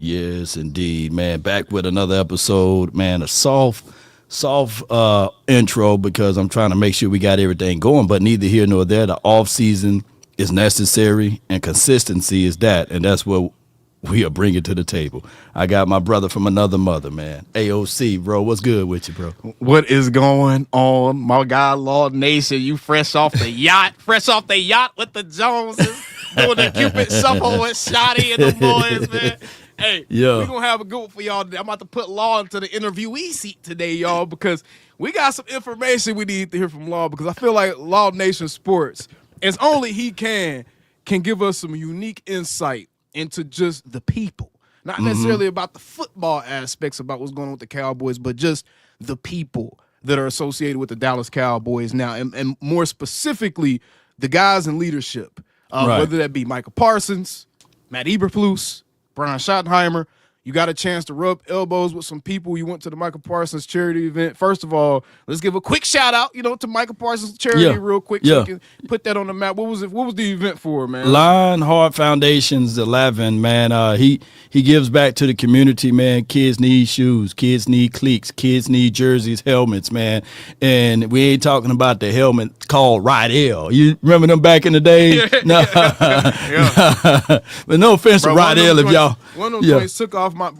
Yes, indeed, man. Back with another episode, man. A soft intro because I'm trying to make sure we got everything going, but neither here nor there. The off season is necessary and consistency is that, and that's what we are bringing to the table. I got my brother from another mother, man. AOC, bro. What's good with you, bro? What is going on, my guy, Law Nation? You fresh off the yacht with the Joneses, doing the Cupid shuffle with Shotty and the boys, man. Hey, we're going to have a good one for y'all today. I'm about to put Law into the interviewee seat today, y'all, because we got some information we need to hear from Law, because I feel like Law Nation Sports, as only he can give us some unique insight into just the people. Not necessarily about the football aspects about what's going on with the Cowboys, but just the people that are associated with the Dallas Cowboys now, and more specifically, the guys in leadership, whether that be Micah Parsons, Matt Eberflus, Brian Schottenheimer. You got a chance to rub elbows with some people. You went to the Micah Parsons charity event. First of all, let's give a quick shout out, to Micah Parsons charity real quick so we can put that on the map. What was it? What was the event for, man? Lionheart Foundation's 11, man. He gives back to the community, man. Kids need shoes. Kids need cleats. Kids need jerseys, helmets, man. And we ain't talking about the helmet called Rydell. You remember them back in the day? No. But no offense to Rydell if y'all. One of them joints took off my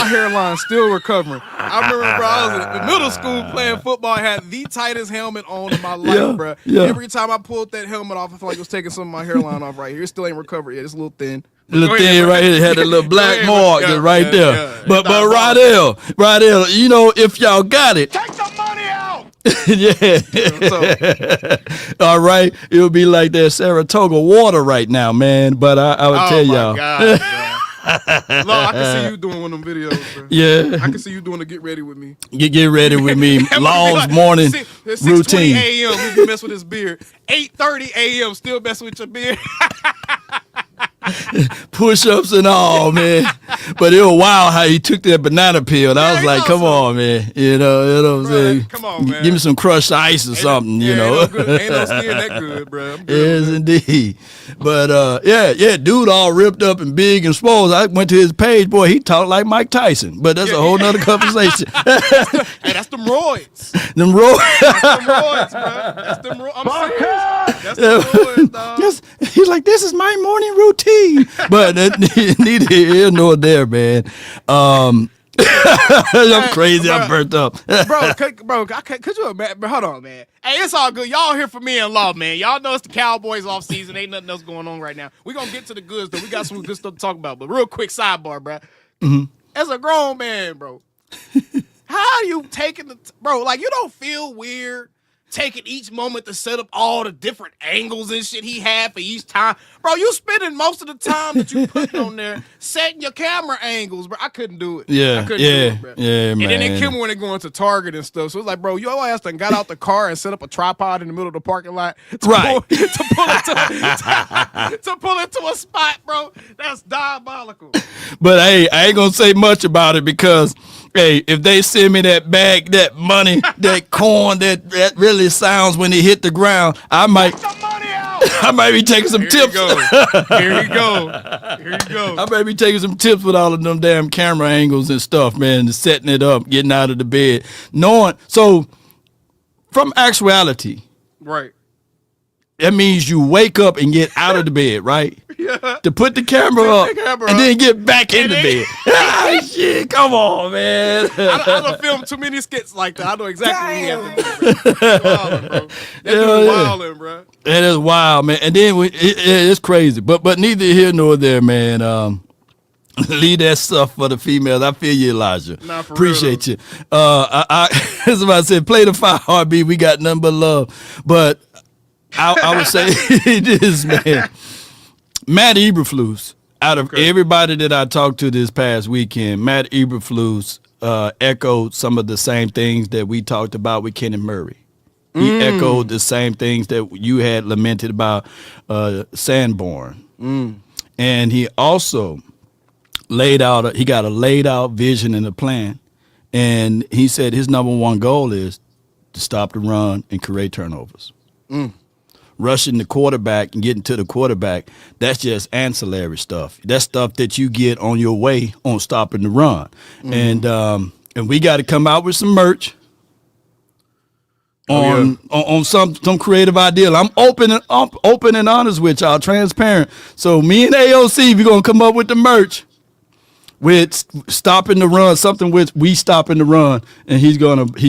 hairline still recovering. I remember, bro, I was in middle school playing football. I had the tightest helmet on in my life, bro. Every time I pulled that helmet off, I felt like it was taking some of my hairline off right here. It still ain't recovered yet. It's a little thin. Little thing right here had a little black mark right there. Yeah. But Rydell, if y'all got it, take the money out. All right, it'll be like that Saratoga water right now, man. But I would tell y'all. God, Lord, I can see you doing one of them videos, bro. Yeah. I can see you doing a get ready with me. Get ready with me. Law's morning routine. 6:20 a.m. You mess with his beard. 8:30 a.m. still messing with your beard. Push-ups and all, man. But it was wild how he took that banana peel. I was like, come on, man. You know what I'm saying? Come on, man. Give me some crushed ice or something, Ain't no skin that good, bro. Yes, indeed. But, dude all ripped up and big and swole. I went to his page, boy, he talked like Mike Tyson. But that's a whole nother conversation. Hey, that's them roids. That's them roids, bro. That's them roids. I'm serious. That's them roids, dog. He's like, this is my morning routine. But neither here nor there, man. I'm crazy. I'm burnt up. Could you imagine? Hold on, man. Hey, it's all good. Y'all here for me and Law, man. Y'all know it's the Cowboys off season. Ain't nothing else going on right now. We're going to get to the goods, though. We got some good stuff to talk about. But real quick sidebar, bro. As a grown man, bro, how are you taking you don't feel weird taking each moment to set up all the different angles and shit he had for each time. Bro, you spending most of the time that you put on there setting your camera angles, bro. I couldn't do it. I couldn't do it, bro. Yeah, man. And then they came when they going to Target and stuff. So it's like, bro, your ass done got out the car and set up a tripod in the middle of the parking lot to pull it to a spot, bro. That's diabolical. But hey, I ain't gonna say much about it because hey, if they send me that bag, that money, that coin, that really sounds when it hit the ground, I might be taking some tips. Here you go. I might be taking some tips with all of them damn camera angles and stuff, man, and setting it up, getting out of the bed. So from actuality, right. That means you wake up and get out of the bed, right? Yeah. To put the camera up and then get back in the bed. Shit, come on, man. I don't film too many skits like that. I know exactly what you have to do, bro. That's wilding, bro. That is wild, man. And then it's crazy. But neither here nor there, man. Leave that stuff for the females. I feel you, Elijah. Appreciate you. As I said, play the 5 heartbeat. We got nothing but love. But I would say this, man. Matt Eberflus, out of everybody that I talked to this past weekend, Matt Eberflus echoed some of the same things that we talked about with Kenny Murray. He echoed the same things that you had lamented about Sanborn. And he also he got a laid out vision and a plan. And he said his number one goal is to stop the run and create turnovers. rushing the quarterback and getting to the quarterback, that's just ancillary stuff. That's stuff that you get on your way on stopping the run. And we got to come out with some merch on some creative idea. I'm open and honest with y'all, transparent. So me and AOC, we're gonna come up with the merch with stopping the run, something with we stopping the run, and he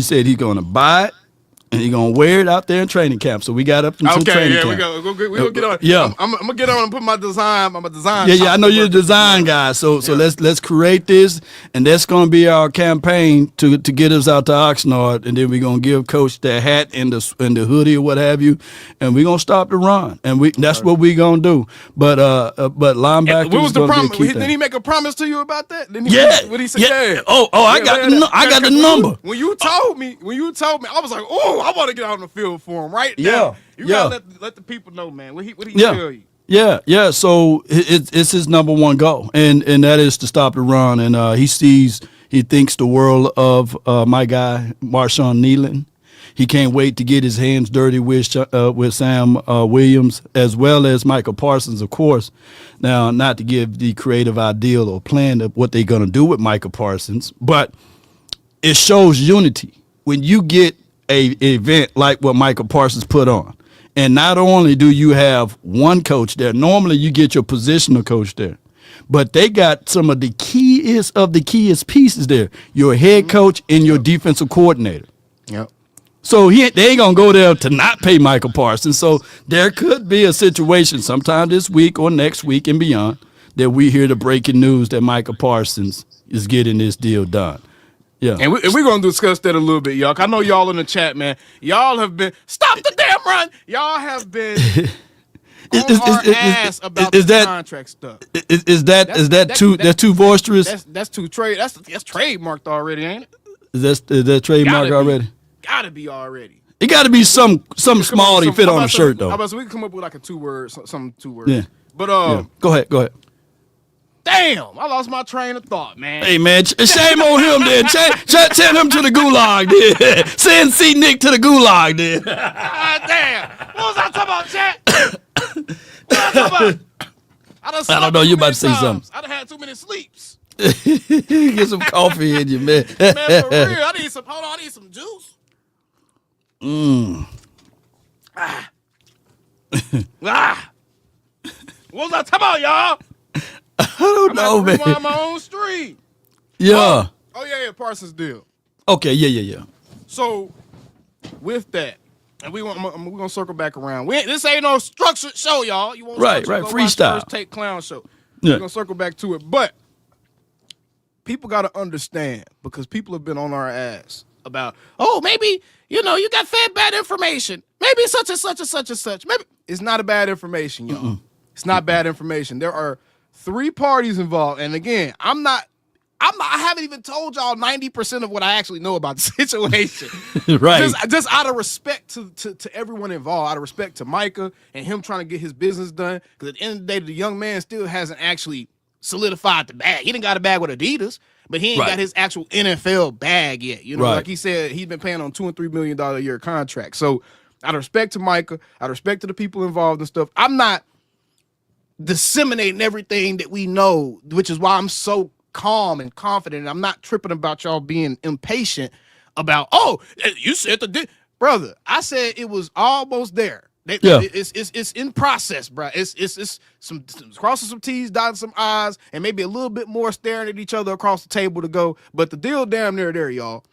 said he's gonna buy it. And he's going to wear it out there in training camp. So we got up until training camp. Okay, we're going to get on. Yeah. I'm going to get on and put my design. I'm a design. Yeah, I know you're a design guy. So let's create this, and that's going to be our campaign to get us out to Oxnard, and then we're going to give Coach that hat and the hoodie or what have you, and we're going to stop the run. And that's what we're going to do. But linebacker what was the promise? Didn't he make a promise to you about that? What he say? Yeah. I got the number. When you told me, I was like, oh, I want to get out on the field for him right now. You gotta let the people know, man. What he tell you? Yeah. So it's his number one goal, and that is to stop the run. And he thinks the world of my guy Marshawn Nealon. He can't wait to get his hands dirty with Sam Williams, as well as Michael Parsons, of course. Now, not to give the creative ideal or plan of what they're going to do with Michael Parsons, but it shows unity when you get an event like what Michael Parsons put on. And not only do you have one coach there, normally you get your positional coach there, but they got some of the keyest pieces there, your head coach and your defensive coordinator. Yep. So they ain't going to go there to not pay Michael Parsons. So there could be a situation sometime this week or next week and beyond that we hear the breaking news that Michael Parsons is getting this deal done. Yeah. And we're going to discuss that a little bit, y'all. I know y'all in the chat, man. Y'all have been – stop the damn run. Y'all have been on our ass about the contract stuff. Is that too boisterous? That's too that's trademarked already, ain't it? Is that trademark already? Gotta be already. It got to be some small to fit on the shirt, though. So we can come up with like a 2-word, some 2 words. Yeah. But Go ahead. Damn, I lost my train of thought, man. Hey, man, shame on him, then. Send him to the gulag, then. Send C. Nick to the gulag, then. Damn. What was I talking about, chat? What was I talking about? I don't know. You about to say something. I done had too many sleeps. Get some coffee in you, man. Man, for real. I need some juice. What was I talking about, y'all? I don't know, man. I'm my own street. Yeah. Oh, yeah, Parsons deal. Okay, yeah. So, with that, and we're gonna circle back around. This ain't no structured show, y'all. You won't right, freestyle. First Take Clown Show. Yeah. We're gonna circle back to it, but people gotta understand because people have been on our ass about, oh, maybe you got fed bad information. Maybe such and such and such and such. Maybe it's not a bad information, y'all. Mm-mm. It's not bad information. There are 3 parties involved, and again, I haven't even told y'all 90% of what I actually know about the situation. Right. Just out of respect to everyone involved, out of respect to Micah and him trying to get his business done. Because at the end of the day, the young man still hasn't actually solidified the bag. He didn't got a bag with Adidas, but he ain't got his actual NFL bag yet. Like he said, he's been paying on $2 and $3 million a year contract. So out of respect to Micah, out of respect to the people involved and stuff, I'm not disseminating everything that we know, which is why I'm so calm and confident. I'm not tripping about y'all being impatient about, oh, you said brother, I said it was almost there. It's in process, bro. It's some crossing some T's, dotting some I's, and maybe a little bit more staring at each other across the table to go. But the deal damn near there, y'all.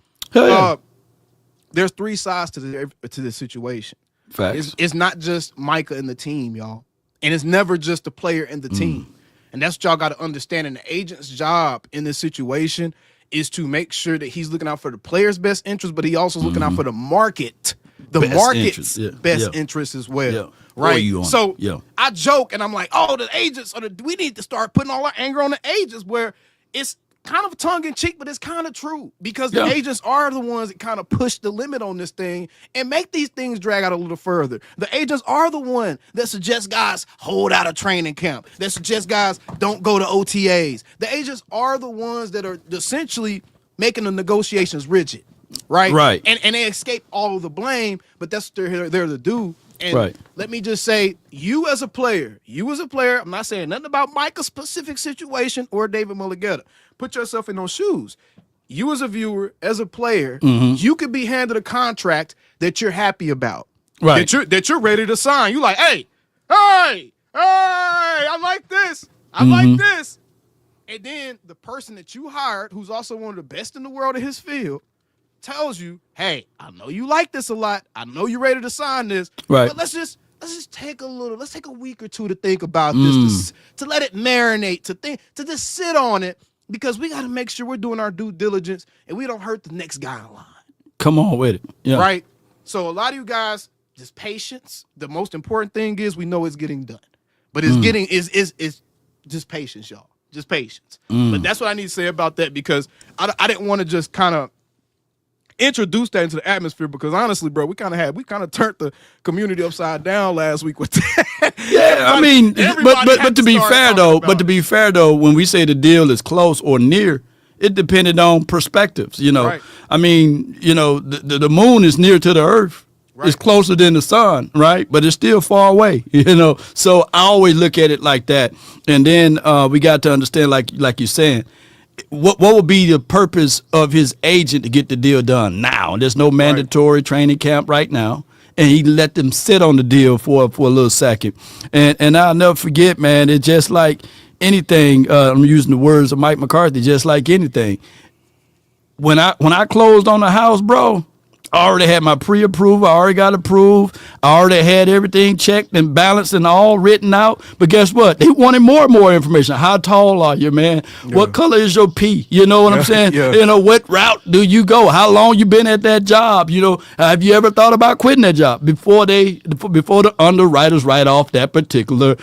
There's 3 sides to this situation. Facts. It's not just Micah and the team, y'all. And it's never just the player and the team. And that's what y'all got to understand. And the agent's job in this situation is to make sure that he's looking out for the player's best interest, but he also looking out for the market's best interest as well. Yeah. Right? So I joke and I'm like, oh, the agents, we need to start putting all our anger on the agents, where it's kind of tongue-in-cheek, but it's kind of true because the agents are the ones that kind of push the limit on this thing and make these things drag out a little further. The agents are the one that suggest guys hold out a training camp, that suggest guys don't go to OTAs. The agents are the ones that are essentially making the negotiations rigid, right? Right. And they escape all of the blame, but that's what they're there to do. And let me just say, you as a player, I'm not saying nothing about Micah's specific situation or David Mulligetta. Put yourself in those shoes. You as a viewer, as a player, you could be handed a contract that you're happy about. Right. That you're ready to sign. You like, hey, I like this. I like this. And then the person that you hired, who's also one of the best in the world in his field, tells you, hey, I know you like this a lot. I know you're ready to sign this. Right. But let's just take a week or two to think about this, to let it marinate, to just sit on it, because we got to make sure we're doing our due diligence and we don't hurt the next guy in line. Come on with it. Yeah. Right? So a lot of you guys, just patience. The most important thing is we know it's getting done. But it's getting is just patience, y'all. Just patience. But that's what I need to say about that, because I didn't want to just kind of introduce that into the atmosphere, because honestly, bro, we kind of turned the community upside down last week with that. Yeah, I mean, but to be fair though, when we say the deal is close or near, it depended on perspectives, you know. Right. I mean, you know, the moon is near to the earth. Right. It's closer than the sun, right? But it's still far away, you know. So I always look at it like that. And then we got to understand, like you're saying, what would be the purpose of his agent to get the deal done now? There's no mandatory training camp right now, and he let them sit on the deal for a little second. And I'll never forget, man. It's just like anything. I'm using the words of Mike McCarthy. Just like anything. When I closed on the house, bro, I already had my pre-approval. I already got approved. I already had everything checked and balanced and all written out. But guess what? They wanted more and more information. How tall are you, man? Yeah. What color is your pee? You know what I'm saying? Yeah. You know, what route do you go? How long you been at that job? You know, have you ever thought about quitting that job before the underwriters write off that particular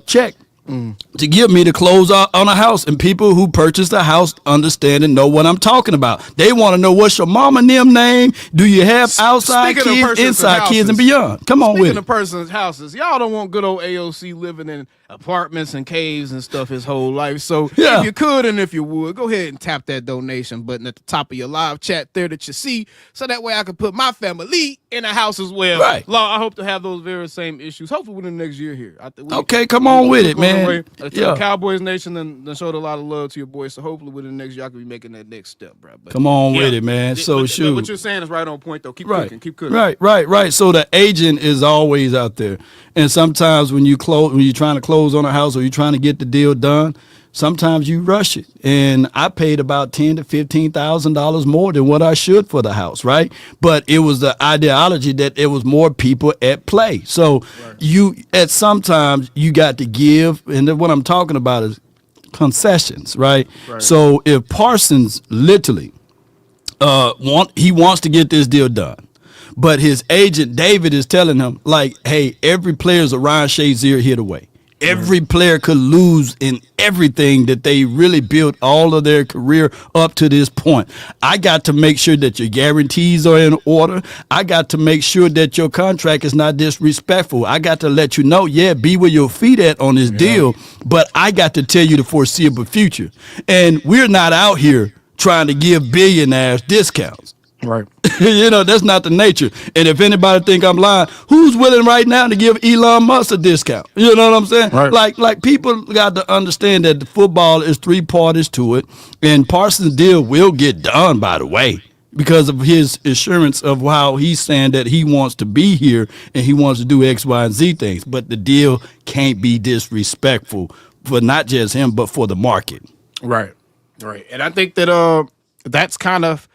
check? To give me to close on a house, and people who purchase the house understand and know what I'm talking about. They want to know, what's your mama and them name? Do you have outside kids, inside kids, and beyond? Come on with it. Speaking of person's houses, y'all don't want good old AOC living in apartments and caves and stuff his whole life. So if you could and if you would, go ahead and tap that donation button at the top of your live chat there that you see, so that way I can put my family in a house as well. Right. Law, I hope to have those very same issues, hopefully within the next year here. Okay, come on with it, man. The Cowboys Nation then showed a lot of love to your boys, so hopefully within the next year I can be making that next step, bro. But come on with it, man. So shoot. What you're saying is right on point, though. Keep cooking, keep cooking. Right. So the agent is always out there, and sometimes when you're trying to close on a house or you're trying to get the deal done, sometimes you rush it. And I paid about $10,000 to $15,000 more than what I should for the house, right? But it was the ideology that there was more people at play. So sometimes you got to give, and what I'm talking about is concessions, right? So if Parsons literally he wants to get this deal done, but his agent David is telling him, like, hey, every player's a Ryan Shazier hit away. Every player could lose in everything that they really built all of their career up to this point. I got to make sure that your guarantees are in order. I got to make sure that your contract is not disrespectful. I got to let you know, be where your feet at on this deal, but I got to tell you the foreseeable future. And we're not out here trying to give billionaires discounts. Right. You know, that's not the nature. And if anybody think I'm lying, who's willing right now to give Elon Musk a discount? You know what I'm saying? Right. Like people got to understand that the football is three parties to it, and Parsons' deal will get done, by the way, because of his assurance of how he's saying that he wants to be here and he wants to do X, Y, and Z things. But the deal can't be disrespectful for not just him, but for the market. Right. And I think that that's kind of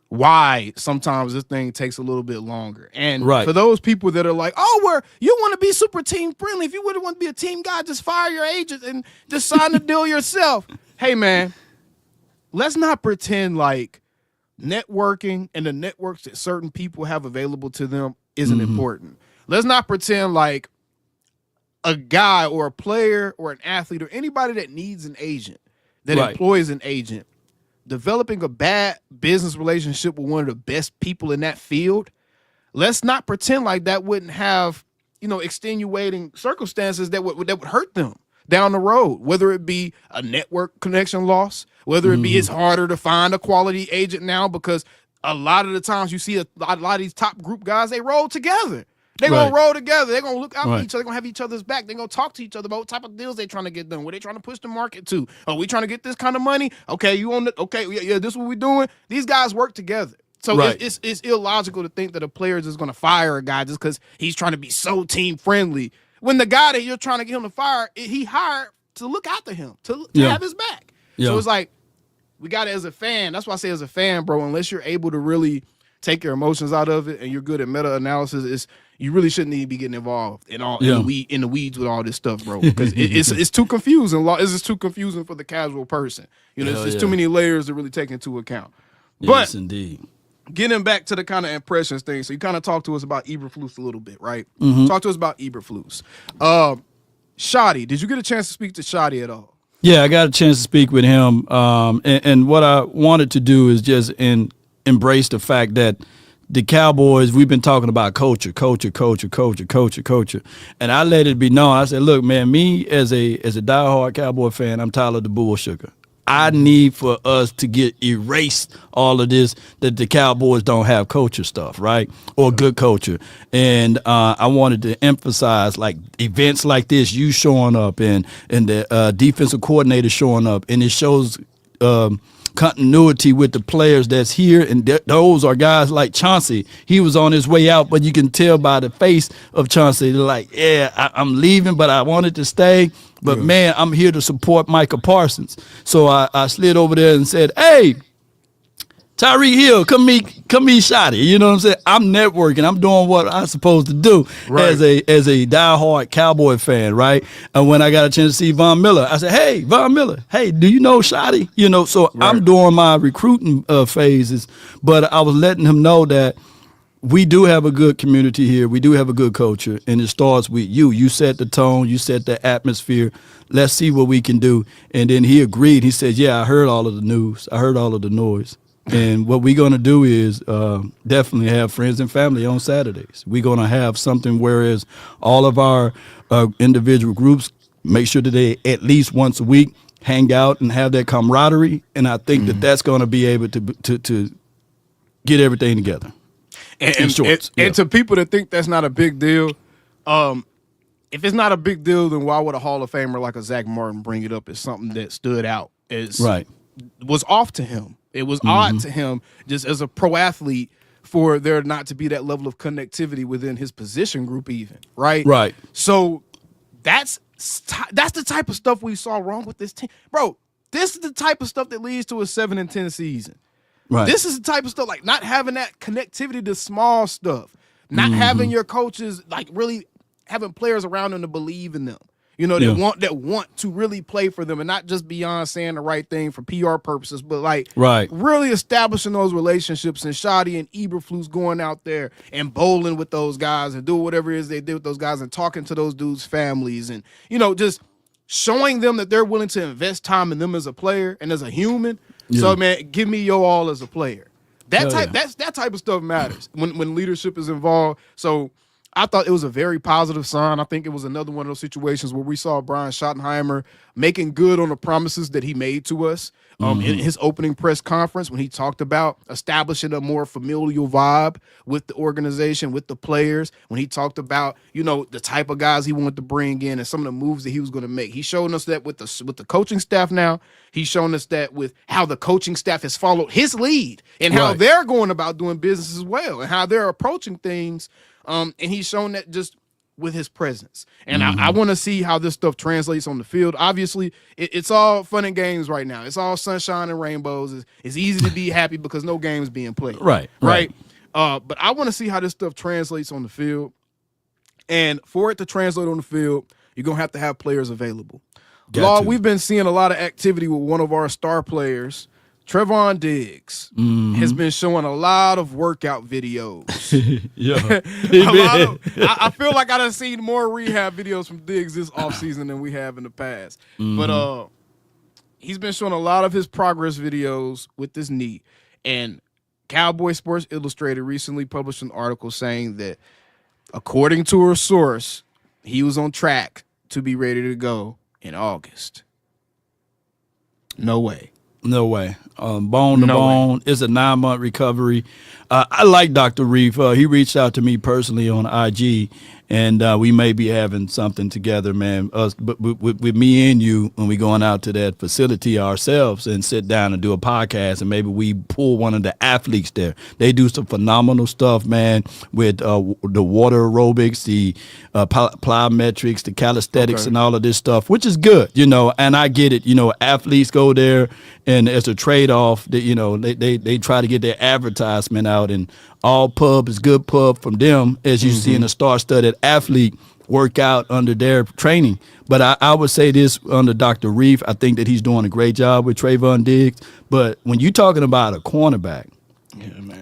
why sometimes this thing takes a little bit longer. And for those people that are like, you want to be super team friendly. If you wouldn't want to be a team guy, just fire your agent and just sign the deal yourself. Hey, man, let's not pretend like networking and the networks that certain people have available to them isn't important. Let's not pretend like a guy or a player or an athlete or anybody that needs an agent, that employs an agent, developing a bad business relationship with one of the best people in that field, let's not pretend like that wouldn't have, extenuating circumstances that would hurt them down the road, whether it be a network connection loss, whether it be it's harder to find a quality agent now because a lot of the times you see a lot of these top group guys, they roll together. They're going to roll together. They're going to look out for each other. They're going to have each other's back. They're going to talk to each other about what type of deals they're trying to get done. What they trying to push the market to. Oh, we trying to get this kind of money? Okay, you on the, okay, yeah, this is what we're doing. These guys work together. So it's illogical to think that a player is just going to fire a guy just because he's trying to be so team friendly. When the guy that you're trying to get him to fire, he hired to look after him, to have his back. Yeah. So it's like, we got it as a fan. That's why I say as a fan, bro, unless you're able to really take your emotions out of it and you're good at meta-analysis, you really shouldn't need to be getting involved in the weeds with all this stuff, bro. Because it's too confusing. It's just too confusing for the casual person. You know, there's too many layers to really take into account. Yes, indeed. Getting back to the kind of impressions thing, so you kind of talked to us about Eberflus a little bit, right? Mm-hmm. Talk to us about Eberflus. Shotty, did you get a chance to speak to Shotty at all? Yeah, I got a chance to speak with him. And what I wanted to do is just embrace the fact that the Cowboys, we've been talking about culture. And I let it be known. I said, look, man, me as a diehard Cowboy fan, I'm tired of the bullshit. I need for us to get erased all of this, that the Cowboys don't have culture stuff, right? Or good culture. And I wanted to emphasize, like, events like this, you showing up and the defensive coordinator showing up, and it shows continuity with the players that's here, and those are guys like Chauncey. He was on his way out, but you can tell by the face of Chauncey, like, I'm leaving, but I wanted to stay. But, man, I'm here to support Micah Parsons. So I slid over there and said, hey, Tyreek Hill, come meet Shotty. You know what I'm saying? I'm networking. I'm doing what I'm supposed to do as a diehard Cowboy fan, right? And when I got a chance to see Von Miller, I said, hey, Von Miller, hey, do you know Shotty? You know, so I'm doing my recruiting phases, but I was letting him know that we do have a good community here. We do have a good culture, and it starts with you. You set the tone. You set the atmosphere. Let's see what we can do. And then he agreed. He said, yeah, I heard all of the news. I heard all of the noise. And what we're going to do is definitely have friends and family on Saturdays. We're going to have something whereas all of our individual groups make sure that they at least once a week hang out and have that camaraderie. And I think that that's going to be able to get everything together. And to people that think that's not a big deal, if it's not a big deal, then why would a Hall of Famer like a Zach Martin bring it up as something that stood out, was off to him? It was odd to him just as a pro athlete for there not to be that level of connectivity within his position group even, right? Right. So that's the type of stuff we saw wrong with this team. Bro, this is the type of stuff that leads to a 7-10 season. Right. This is the type of stuff, like not having that connectivity to small stuff, not having your coaches, like really having players around them to believe in them. You know, that want to really play for them and not just beyond saying the right thing for PR purposes, but like really establishing those relationships, and Shotty and Eberflus going out there and bowling with those guys and doing whatever it is they did with those guys and talking to those dudes' families and, you know, just showing them that they're willing to invest time in them as a player and as a human. Yeah. So, man, give me your all as a player. That type of stuff matters when leadership is involved. So I thought it was a very positive sign. I think it was another one of those situations where we saw Brian Schottenheimer making good on the promises that he made to us in his opening press conference when he talked about establishing a more familial vibe with the organization, with the players, when he talked about, you know, the type of guys he wanted to bring in and some of the moves that he was going to make. He's showing us that with the coaching staff now. He's shown us that with how the coaching staff has followed his lead and how they're going about doing business as well and how they're approaching things. And he's shown that just with his presence. And I want to see how this stuff translates on the field. Obviously, it's all fun and games right now. It's all sunshine and rainbows. It's easy to be happy because no game's being played. Right. But I want to see how this stuff translates on the field. And for it to translate on the field, you're going to have players available. Law, we've been seeing a lot of activity with one of our star players, Trevon Diggs, has been showing a lot of workout videos. I feel like I done seen more rehab videos from Diggs this offseason than we have in the past. But he's been showing a lot of his progress videos with this knee. And Cowboy Sports Illustrated recently published an article saying that, according to a source, he was on track to be ready to go in August. No way. No way. Bone to bone. It's a 9-month recovery. I like Dr. Reef. He reached out to me personally on IG, and we may be having something together, man. But with me and you, when we going out to that facility ourselves and sit down and do a podcast, and maybe we pull one of the athletes there. They do some phenomenal stuff, man, with the water aerobics, the plyometrics, the calisthenics, and all of this stuff, which is good, And I get it, athletes go there, and as a trade-off, they try to get their advertisement out, and all pub is good pub from them, as you see in a star-studded athlete work out under their training. But I would say this under Dr. Reef, I think that he's doing a great job with Trayvon Diggs. But when you're talking about a cornerback,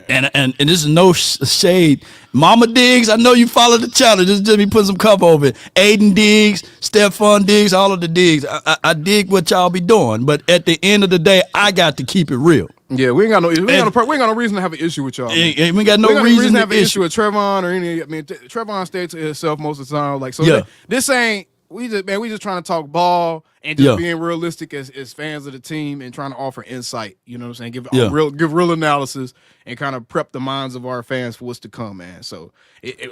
and this is no shade, Mama Diggs, I know you follow the channel. Just me put some cover over it. Aiden Diggs, Stephon Diggs, all of the Diggs. I dig what y'all be doing, but at the end of the day, I got to keep it real. Yeah, we ain't got no reason to have an issue with y'all. We got no reason to have an issue with Trevon or any. I mean, Trevon stays to himself most of the time. Like, so this ain't. We just trying to talk ball and just being realistic as fans of the team and trying to offer insight. You know what I'm saying? Give real analysis and kind of prep the minds of our fans for what's to come, man. So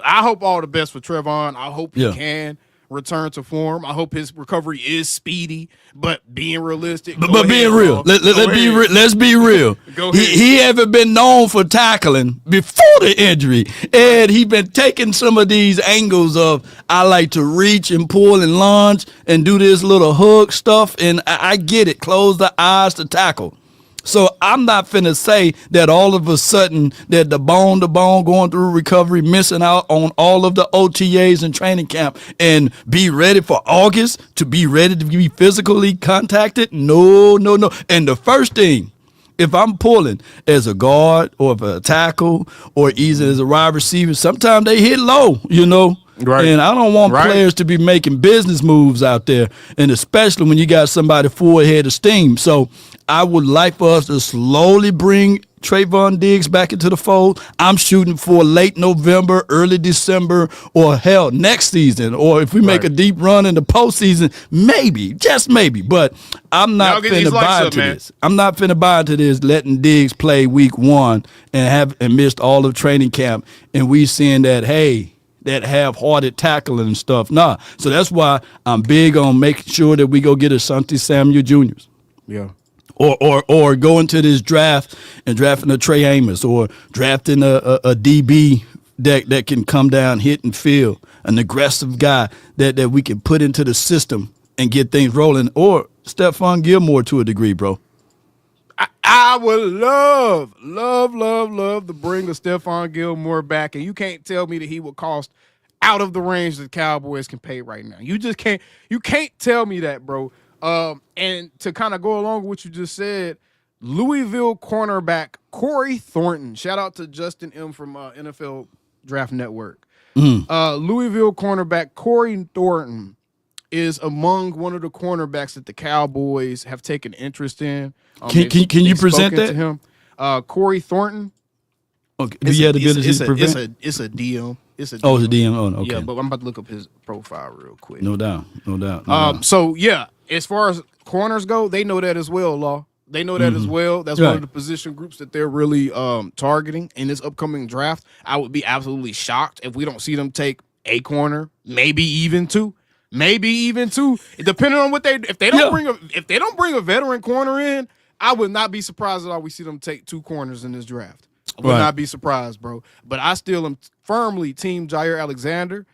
I hope all the best for Trevon. I hope he can return to form. I hope his recovery is speedy, but being realistic. But being real. Let's be real. He haven't been known for tackling before the injury. And he been taking some of these angles of, I like to reach and pull and lunge and do this little hook stuff. And I get it. Close the eyes to tackle. So I'm not finna say that all of a sudden that the bone-to-bone going through recovery, missing out on all of the OTAs and training camp and be ready for August to be ready to be physically contacted. No. And the first thing, if I'm pulling as a guard or a tackle or either as a wide receiver, sometimes they hit low, Right. And I don't want players to be making business moves out there, and especially when you got somebody full head of steam. So I would like for us to slowly bring Trayvon Diggs back into the fold. I'm shooting for late November, early December, or hell, next season. Or if we make a deep run in the postseason, maybe, just maybe. But I'm not finna buy into this. I'm not finna buy into this, letting Diggs play week 1 and missed all of training camp, and we seeing that, that half-hearted tackling and stuff. Nah. So that's why I'm big on making sure that we go get Asante Samuel Jr. Yeah. Or go into this draft and drafting a Trey Amos or drafting a DB that can come down, hit and feel, an aggressive guy that we can put into the system and get things rolling, or Stephon Gilmore to a degree, bro. I would love to bring a Stephon Gilmore back, and you can't tell me that he would cost out of the range that the Cowboys can pay right now. You just can't. You can't tell me that, bro. And to kind of go along with what you just said, Louisville cornerback Corey Thornton. Shout out to Justin M from NFL Draft Network. Louisville cornerback Corey Thornton is among one of the cornerbacks that the Cowboys have taken interest in. Can you present that to him? Corey Thornton. Okay. Do you have the ability to present? It's a DM. It's a DM. Oh, it's a DM. Oh, okay. Yeah, but I'm about to look up his profile real quick. No doubt. So yeah, as far as corners go, they know that as well, Law. They know that as well. That's one of the position groups that they're really targeting in this upcoming draft. I would be absolutely shocked if we don't see them take a corner, maybe even two. Depending on what if they don't bring a veteran corner in, I would not be surprised at all we see them take 2 corners in this draft. I would not be surprised, bro. But I still am firmly team Jair Alexander.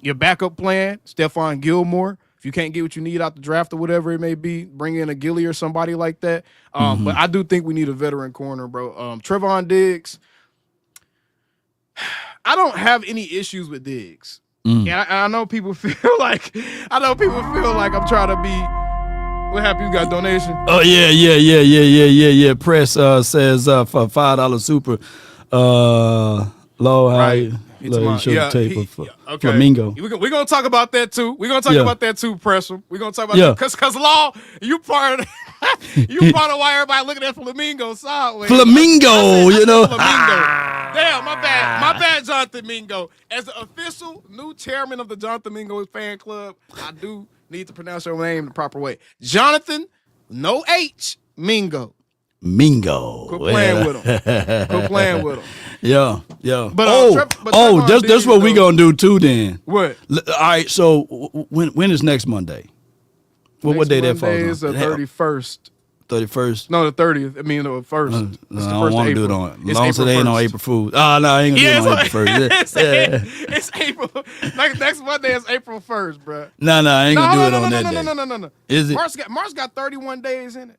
Your backup plan, Stephon Gilmore. If you can't get what you need out the draft or whatever it may be, bring in a Gilly or somebody like that. But I do think we need a veteran corner, bro. Trevon Diggs, I don't have any issues with Diggs. Yeah, I know people feel like I'm trying to be. What happened? You got a donation? Oh yeah. Press says for $5 super. Low high. Tape for Mingo. We're gonna talk about that too. We're gonna talk about that too, Pressure. We're gonna talk about that because Law, you part of why everybody looking at Flamingo sideways. Flamingo, Flamingo. Damn, my bad, Jonathan Mingo. As the official new chairman of the Jonathan Mingo fan club, I do need to pronounce your name the proper way. Jonathan, no H, Mingo. Mingo. Quit playing with him. Quit playing with him. Yeah. But that's what we gonna do too. Then what? All right. So when is next Monday? What day that falls on? Monday is the 31st. 31st? No, the 30th. I mean, the 1st. I don't want to do it on it. As long as it ain't on April Fool's. No, I ain't Yeah, gonna do it on April 1st. it's April. Like next Monday is April 1st, bro. No, I ain't gonna do it on that day. No. Is it? March got 31 days in it.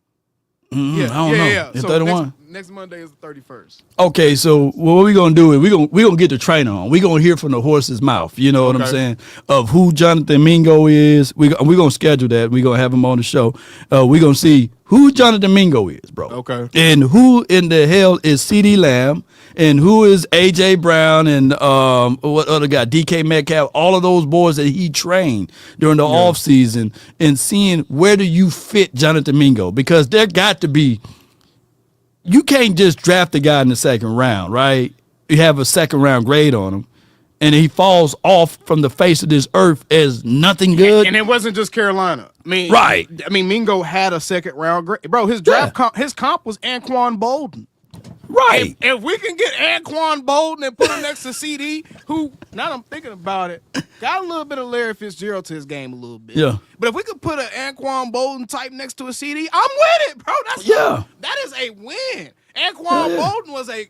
I don't know. Yeah. It's So 31. next Monday is the 31st. Okay, so what we gonna do is we gonna get the trainer on. We gonna hear from the horse's mouth. You know what I'm saying? Of who Jonathan Mingo is. We gonna schedule that. We gonna have him on the show. We gonna see who Jonathan Mingo is, bro. Okay. And who in the hell is CeeDee Lamb, and who is AJ Brown, and what other guy, DK Metcalf, all of those boys that he trained during the offseason, and seeing where do you fit Jonathan Mingo, because there got to be. You can't just draft a guy in the second round, right? You have a second round grade on him, and he falls off from the face of this earth as nothing good. And it wasn't just Carolina. Right. Mingo had a second round grade. Bro, his draft his comp was Anquan Bolden. Right. If we can get Anquan Bolden and put him next to CD, who, now that I'm thinking about it, got a little bit of Larry Fitzgerald to his game a little bit. Yeah. But if we could put an Anquan Bolden type next to a CD, I'm with it, bro. That is a win. Anquan Bolden was a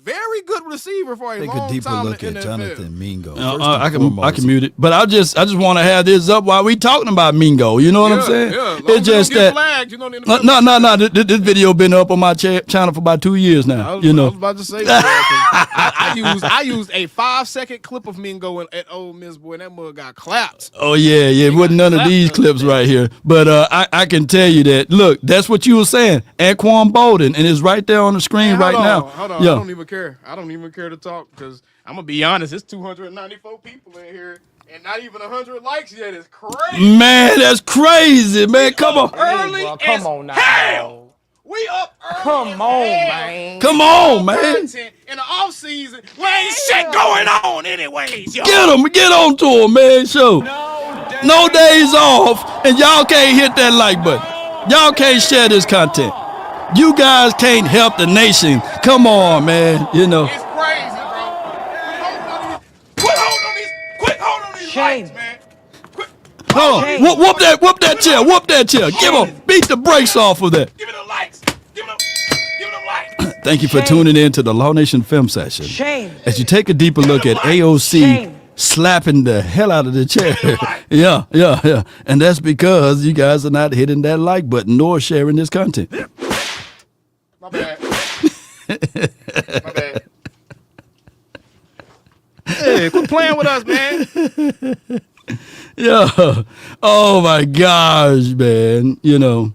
very good receiver for a long time. Take a deeper look in at the NFL. Jonathan Mingo. I can mute it, but I just want to have this up while we talking about Mingo. You know what I'm saying? Yeah. It's just that. Flagged, you know, No. This video been up on my channel for about 2 years now. I was about to say that. I used a 5-second clip of Mingo at Ole Miss, boy, and that mug got clapped. Oh yeah. It wasn't none of these clips right here, but I can tell you that. Look, that's what you were saying, Anquan Bolden, and it's right there on the screen now. Hold on. Yeah. I don't even care. I don't even care to talk, because I'm gonna be honest. It's 294 people in here, and not even 100 likes yet. It's crazy. Man, that's crazy, man. Come on. Early. Bro, come on now. Hell. We up early. Come on, man. Come on, man. In the off-season, we ain't shit going on anyways, yo. Get on to him, man. Show. No days off, and y'all can't hit that like button. Y'all can't share this content. You guys can't help the nation. Come on, man. You know. It's crazy, bro. Quit holding on these Shame. lights, man. Hold on. Whoop that chair. Whoop that chair. Give him. Beat the brakes off of that. Give me the lights. Give me them lights. Thank you for tuning in to the Law Nation Film Session. Shame. As you take a deeper look at AOC slapping the hell out of the chair. Yeah. And that's because you guys are not hitting that like button nor sharing this content. My bad. My bad. Hey, quit playing with us, man. Yeah. Oh my gosh, man. You know.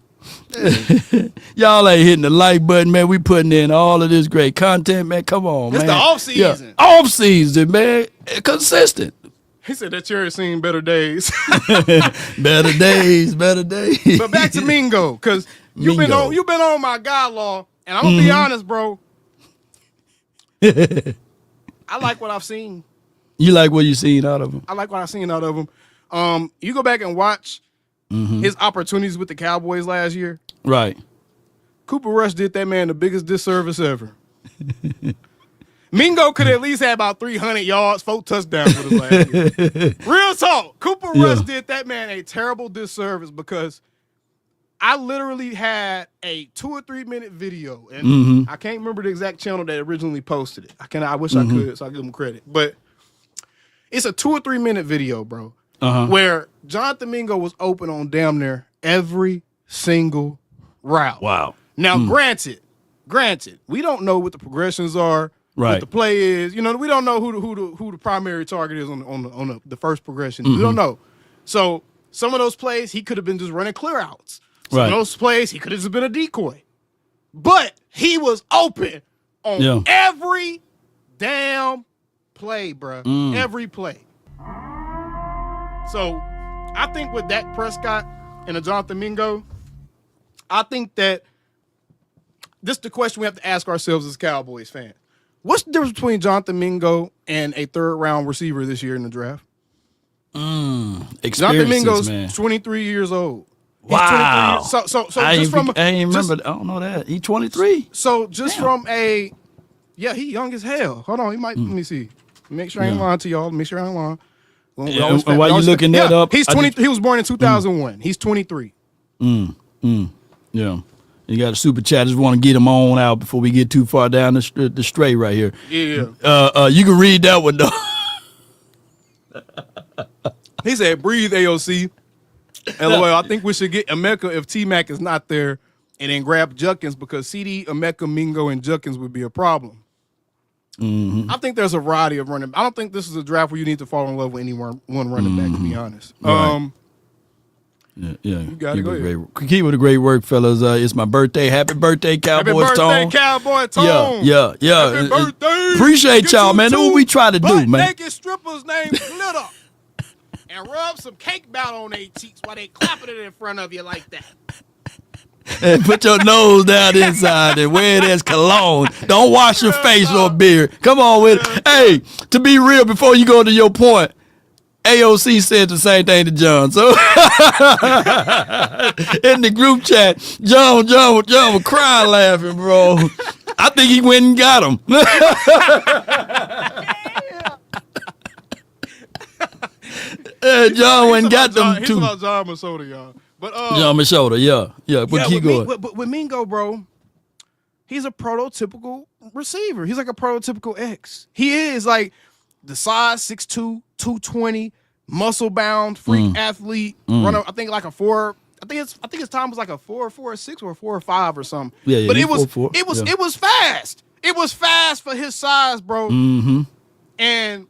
Y'all ain't hitting the like button, man. We putting in all of this great content, man. Come on, man. It's the off season. Yeah. Off season, man. Consistent. He said that chair has seen better days. Better days. But back to Mingo, because you've been on my guy Law, and I'm gonna be honest, bro. I like what I've seen. You like what you seen out of him? I like what I've seen out of him. You go back and watch his opportunities with the Cowboys last year. Right. Cooper Rush did that man the biggest disservice ever. Mingo could at least have about 300 yards, 4 touchdowns with his last year. Real talk. Cooper Rush did that man a terrible disservice, because I literally had a 2 or 3 minute video, and I can't remember the exact channel that originally posted it. I wish I could, so I give them credit. But it's a 2 or 3 minute video, bro, where Jonathan Mingo was open on damn near every single route. Wow. Now, granted, we don't know what the progressions are. Right. What the play is, you know, we don't know who the primary target is on the first progression. We don't know. So some of those plays he could have been just running clear outs. Some of those plays he could have just been a decoy. But he was open on every damn play, bruh. Every play. So I think with Dak Prescott and a Jonathan Mingo, I think that this is the question we have to ask ourselves as Cowboys fans. What's the difference between Jonathan Mingo and a 3rd-round receiver this year in the draft? Jonathan Mingo's 23 years old. Wow. So I just from I ain't remember. I don't know that. He 23. So just from he young as hell. Hold on, he might. Let me see. Make sure I ain't lying to y'all. Make sure I ain't lying. And while you looking that up, he's 20. He was born in 2001. He's 23. Yeah. You got a super chat. Just want to get him on out before we get too far down the straight right here. Yeah. You can read that one though. He said, "Breathe, AOC." LOL. I think we should get Emeka if T-Mac is not there, and then grab Judkins because CD, Emeka, Mingo, and Judkins would be a problem. I think there's a variety of running. I don't think this is a draft where you need to fall in love with any one running back. To be honest. Right. Yeah. You got it. Go ahead. Keep with the great work, fellas. It's my birthday. Happy birthday, Cowboys. Happy birthday, Cowboy Tone. Yeah. Happy birthday. Appreciate y'all, man. That's what we try to do, man. Naked strippers named Glitter. And rub some cake batter on their cheeks while they clapping it in front of you like that. And put your nose down inside and wear it as cologne. Don't wash your face or beard. Come on with it. Hey, to be real, before you go to your point, AOC said the same thing to John. So in the group chat, John was crying laughing, bro. I think he went and got him. John went and got them too. He's about John Minnesota, y'all. But John Minnesota, yeah. But keep going. But with Mingo, bro, he's a prototypical receiver. He's like a prototypical X. He is like the size 6'2", 220, muscle bound, freak athlete, runner. I think like a 4. I think his time was like a 4.46 or 4.5 or something. Yeah, but it 4.4. It was fast. It was fast for his size, bro. Mm-hmm. And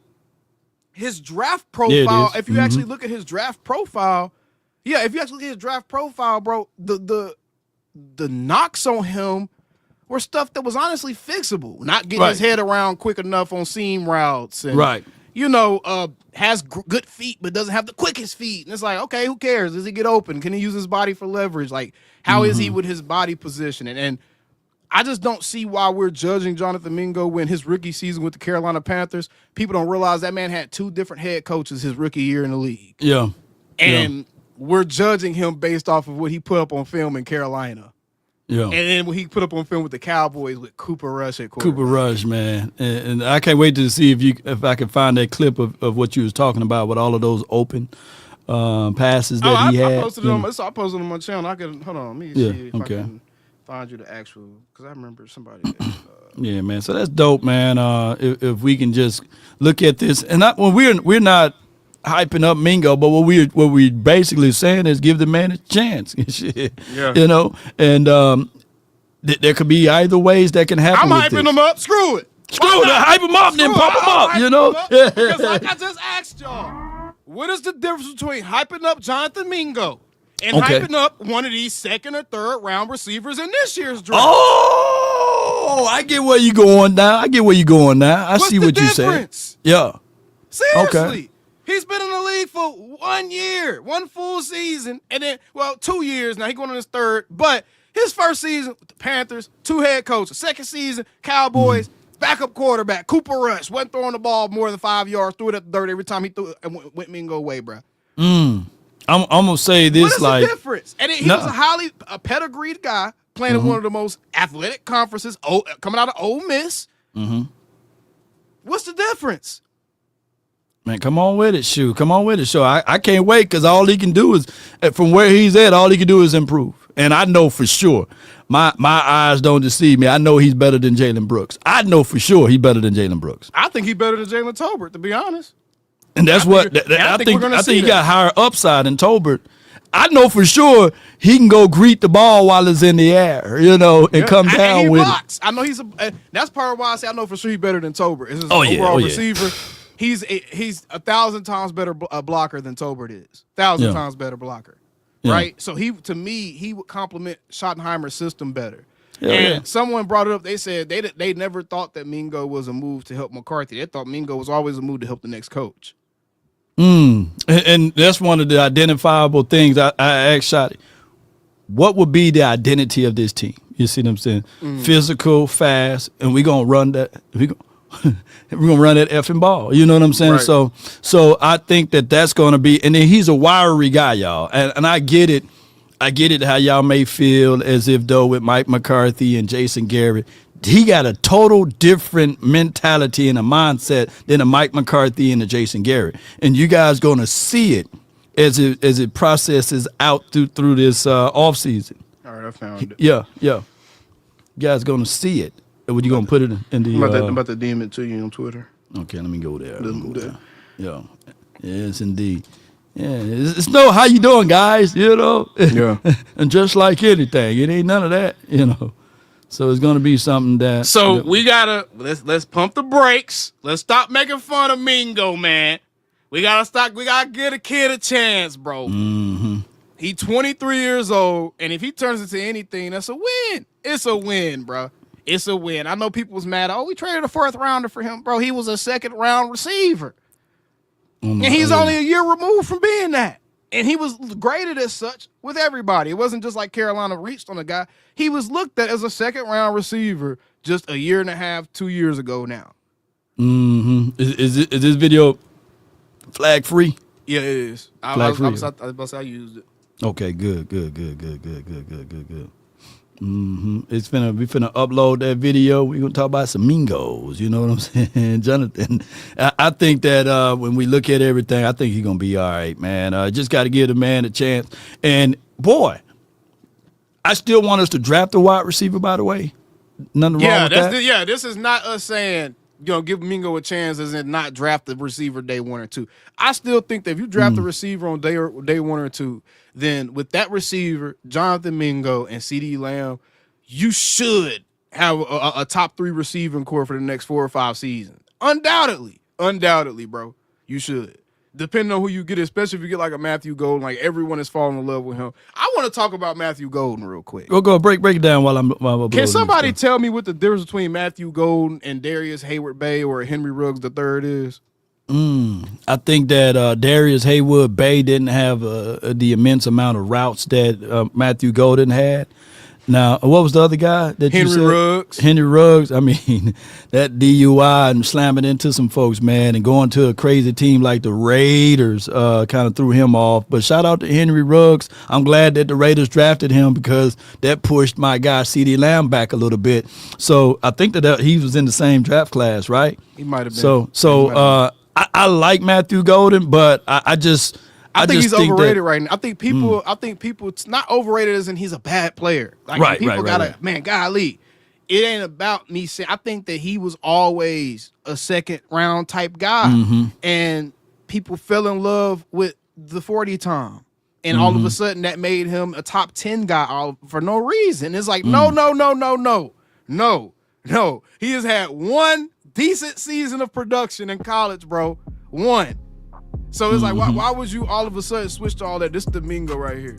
his draft profile, if you actually look at his draft profile, bro, the knocks on him were stuff that was honestly fixable. Not getting his head around quick enough on seam routes. And, has good feet but doesn't have the quickest feet. And it's like, okay, who cares? Does he get open? Can he use his body for leverage? Like, how is he with his body positioning? And I just don't see why we're judging Jonathan Mingo when his rookie season with the Carolina Panthers, people don't realize that man had 2 different head coaches his rookie year in the league. Yeah. And we're judging him based off of what he put up on film in Carolina. Yeah. And then what he put up on film with the Cowboys with Cooper Rush at quarterback. Cooper Rush, man. And I can't wait to see if I can find that clip of what you was talking about with all of those open passes that he had. I posted it on my channel. I can hold on. Let me see if I can find you the actual, because I remember somebody. Yeah, man. So that's dope, man. If we can just look at this, and we're not hyping up Mingo, but what we basically saying is give the man a chance. Yeah. You know, and there could be either ways that can happen. I'm hyping him up. Screw it. Hype him up, then pump him up. You know, because like I just asked y'all, what is the difference between hyping up Jonathan Mingo and hyping up one of these 2nd or 3rd round receivers in this year's draft? Oh, I get where you're going now. I see what you're saying. Yeah. Seriously. Okay. He's been in the league for 1 year, 1 full season, and then, 2 years now. He's going on his 3rd, but his first season with the Panthers, 2 head coaches. 2nd season, Cowboys, backup quarterback, Cooper Rush, wasn't throwing the ball more than 5 yards, threw it at the dirt every time he threw it and went Mingo way, bro. I'm gonna say this, what is like, the difference? And he was a pedigreed guy playing in one of the most athletic conferences, coming out of Ole Miss. What's the difference? Man, come on with it, shoot. Come on with it, show. I can't wait because all he can do is, from where he's at, all he can do is improve. And I know for sure, my eyes don't deceive me. I know he's better than Jalen Brooks. I know for sure he's better than Jalen Brooks. I think he's better than Jalen Tolbert, to be honest. And that's I think he got higher upside than Tolbert. I know for sure he can go greet the ball while it's in the air, you know, and come down with blocks. I know that's part of why I say I know for sure he's better than Tolbert. It's his overall receiver. He's 1,000 times better blocker than Tolbert is. 1,000 times better blocker, right? So he would complement Schottenheimer's system better. Someone brought it up. They said they never thought that Mingo was a move to help McCarthy. They thought Mingo was always a move to help the next coach. And that's one of the identifiable things I asked Shotty. What would be the identity of this team? You see what I'm saying? Physical, fast, and we're gonna run that. We're gonna run that effing ball. You know what I'm saying? Right. So I think that's gonna be. And then he's a wiry guy, y'all. And I get it. I get it how y'all may feel as if though with Mike McCarthy and Jason Garrett, he got a total different mentality and a mindset than a Mike McCarthy and a Jason Garrett. And you guys going to see it as it processes out through this offseason. All right, I found it. Yeah. You guys going to see it. What you going to put it in the... I'm about to DM it to you on Twitter. Okay, let me go there. Yeah. Yes, indeed. Yeah, it's no how you doing, guys, you know? Yeah. And just like anything, it ain't none of that, you know? So it's going to be something that... So we got to... Let's pump the brakes. Let's stop making fun of Mingo, man. We got to give a kid a chance, bro. Mm-hmm. He's 23 years old, and if he turns into anything, that's a win. It's a win, bro. It's a win. I know people was mad. Oh, we traded a 4th rounder for him. Bro, he was a 2nd-round receiver. And he's only a year removed from being that. And he was graded as such with everybody. It wasn't just like Carolina reached on a guy. He was looked at as a 2nd-round receiver just a year and a half, 2 years ago now. Mm-hmm. Is this video flag free? Yeah, it is. I used it. Okay, good. Mm-hmm. We finna upload that video. We're gonna talk about some Mingos. You know what I'm saying, Jonathan? I think that when we look at everything, I think he's gonna be all right, man. Just got to give the man a chance. And boy, I still want us to draft a wide receiver. By the way, nothing wrong with that. This is not us saying give Mingo a chance as in not draft the receiver day 1 or 2. I still think that if you draft a receiver on day 1 or 2, then with that receiver, Jonathan Mingo and CeeDee Lamb, you should have a top 3 receiving core for the next 4 or 5 seasons. Undoubtedly, bro. You should. Depending on who you get, especially if you get like a Matthew Golden, like everyone is falling in love with him. I want to talk about Matthew Golden real quick. Go break it down while I'm Can somebody tell me what the difference between Matthew Golden and Darius Hayward-Bay or Henry Ruggs III is? I think that Darius Hayward-Bay didn't have the immense amount of routes that Matthew Golden had. Now, what was the other guy that you said? Ruggs. Henry Ruggs. I mean, that DUI and slamming into some folks, man, and going to a crazy team like the Raiders kind of threw him off. But shout out to Henry Ruggs. I'm glad that the Raiders drafted him because that pushed my guy CeeDee Lamb back a little bit. So I think that he was in the same draft class, right? He might have been. So I like Matthew Golden, but I think he's overrated right now. I think people it's not overrated as in he's a bad player. Like people man, golly. It ain't about me saying I think that he was always a 2nd-round type guy. And people fell in love with the 40 time. And all of a sudden that made him a top 10 guy for no reason. It's like, no. He has had one decent season of production in college, bro. One. So it's like, why would you all of a sudden switch to all that? This is the Mingo right here.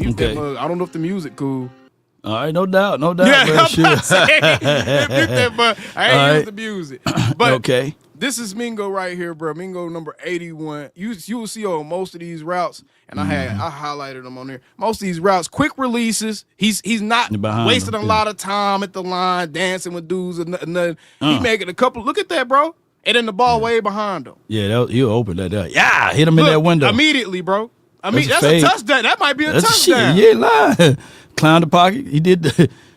Okay. I don't know if the music cool. All right, no doubt. Yeah, I'm about to say, but I ain't use the music. But okay. This is Mingo right here, bro. Mingo number 81. You will see on most of these routes, and I highlighted them on there. Most of these routes, quick releases. He's not wasting a lot of time at the line, dancing with dudes and nothing. He making a couple. Look at that, bro. And then the ball way behind him. Yeah, he'll open that up. Yeah, hit him in that window. Immediately, bro. That's a touchdown. That might be a touchdown. You ain't lying. Clown the pocket. He did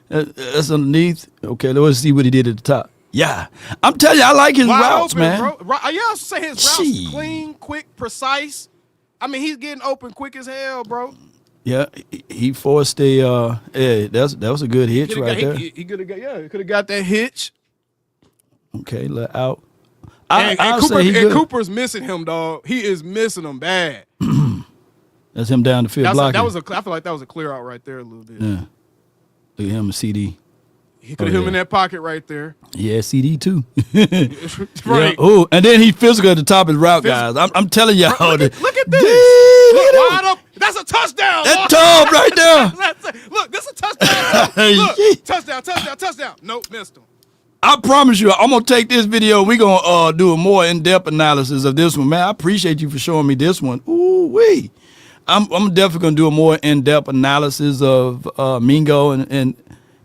that's underneath. Okay, let's see what he did at the top. Yeah. I'm telling you, I like his routes, open, man. Bro. Yeah, I say his routes clean, quick, precise. I mean, he's getting open quick as hell, bro. Yeah, he forced that was a good hitch right there. He could have got that hitch. Okay, let out. Cooper's missing him, dog. He is missing him bad. That's him down the field blocking. I feel like that was a clear out right there a little bit. Yeah. Look at him and CeeDee. He could have him in that pocket right there. Yeah, CeeDee too. Right. Yeah. Oh, and then he's physical at the top of his route, guys. I'm telling y'all. Look at this. Look, wide up. That's a touchdown. That tub right there. Look, this is a touchdown. Look, touchdown. Nope, missed him. I promise you, I'm going to take this video. We're going to do a more in-depth analysis of this one. Man, I appreciate you for showing me this one. Ooh-wee. I'm definitely going to do a more in-depth analysis of Mingo. And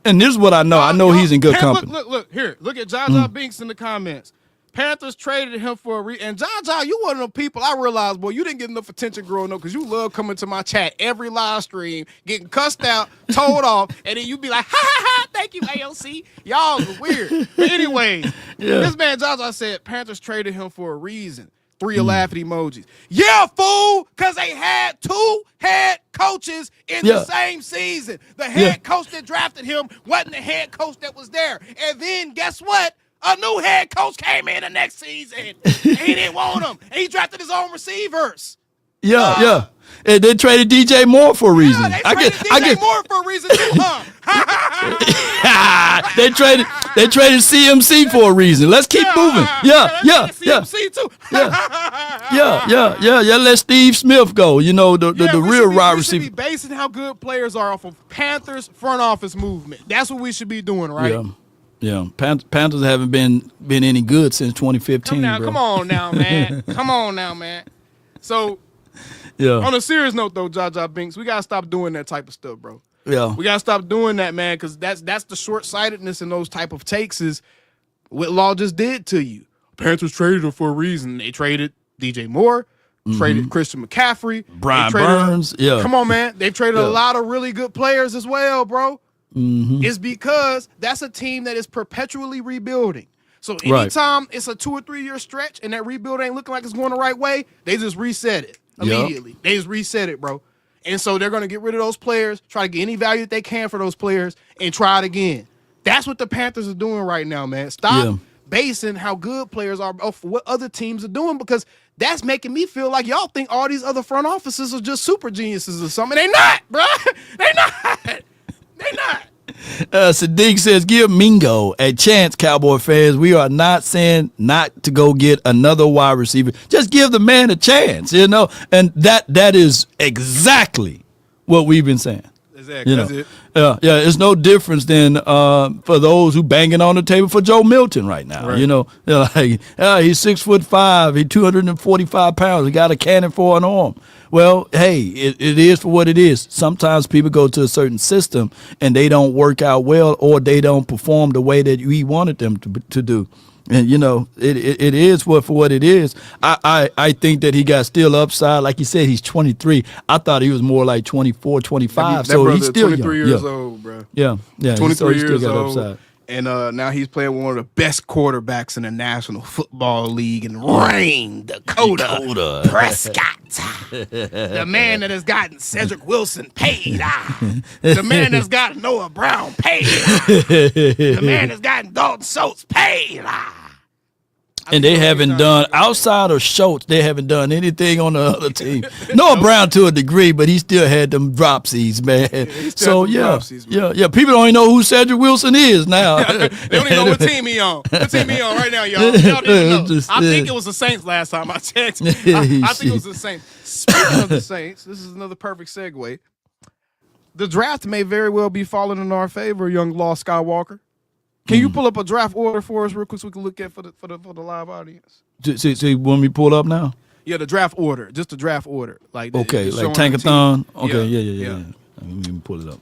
this is what I know. I know he's in good company. Look. Here. Look at Jaja Binks in the comments. Panthers traded him for a and Jaja, you one of the people I realized, boy, you didn't get enough attention growing up because you love coming to my chat every live stream, getting cussed out, told off, and then you be like, ha ha ha, thank you, AOC. Y'all was weird. But anyways, this man Jaja said Panthers traded him for a reason. 3 laughing emojis. Yeah, fool, because they had 2 head coaches in the same season. The head coach that drafted him wasn't the head coach that was there. And then guess what? A new head coach came in the next season. And he didn't want him. And he drafted his own receivers. Yeah. And they traded DJ Moore for a reason. They traded DJ Moore for a reason too, huh? They traded CMC for a reason. Let's keep moving. Yeah. CMC too. Yeah. Let Steve Smith go. You know, the real wide receiver. We should be basing how good players are off of Panthers front office movement. That's what we should be doing, right? Yeah. Panthers haven't been any good since 2015. Come on now, man. So, on a serious note, though, Jaja Binks, we gotta stop doing that type of stuff, bro. Yeah, we gotta stop doing that, man, because that's the short-sightedness in those type of takes is what Law just did to you. Panthers traded him for a reason. They traded DJ Moore, traded Christian McCaffrey, Brian Burns. Come on, man. They've traded a lot of really good players as well, bro. It's because that's a team that is perpetually rebuilding. So anytime it's a 2 or 3 year stretch and that rebuild ain't looking like it's going the right way, they just reset it immediately. They just reset it, bro. And so they're going to get rid of those players, try to get any value that they can for those players, and try it again. That's what the Panthers are doing right now, man. Stop basing how good players are off what other teams are doing, because that's making me feel like y'all think all these other front offices are just super geniuses or something. They not, bro. They not. Sadiq says, give Mingo a chance, Cowboy fans. We are not saying not to go get another wide receiver. Just give the man a chance, you know? And that is exactly what we've been saying. Exactly. You know? That's it. Yeah, it's no difference than for those who banging on the table for Joe Milton right now. Right. You know, they're like, he's 6'5", he's 245 pounds, he got a cannon for an arm. Well, hey, it is for what it is. Sometimes people go to a certain system and they don't work out well, or they don't perform the way that we wanted them to do. And, you know, it is for what it is. I think that he got still upside. Like you said, he's 23. I thought he was more like 24, 25. So he's still 23 years old, bro. Yeah. 23 years years got old. upside. And now he's playing one of the best quarterbacks in the National Football League in Rain, Dakota Prescott. The man that has gotten Cedric Wilson paid. The man that's gotten Noah Brown paid. The man that's gotten Dalton Schultz paid. And they haven't done, outside of Schultz, they haven't done anything on the other team. Noah Brown to a degree, but he still had them dropsies, man. Yeah. People don't even know who Cedric Wilson is now. They don't even know what team he on. What team he on right now, y'all? Y'all didn't know. I think it was the Saints last time I checked. I think it was the Saints. Speaking of the Saints, this is another perfect segue. The draft may very well be falling in our favor, young Law Skywalker. Can you pull up a draft order for us real quick so we can look at for the live audience? So you want me to pull up now? Yeah, the draft order, just the draft order. Like like Tankathon. Okay, yeah. Let me pull it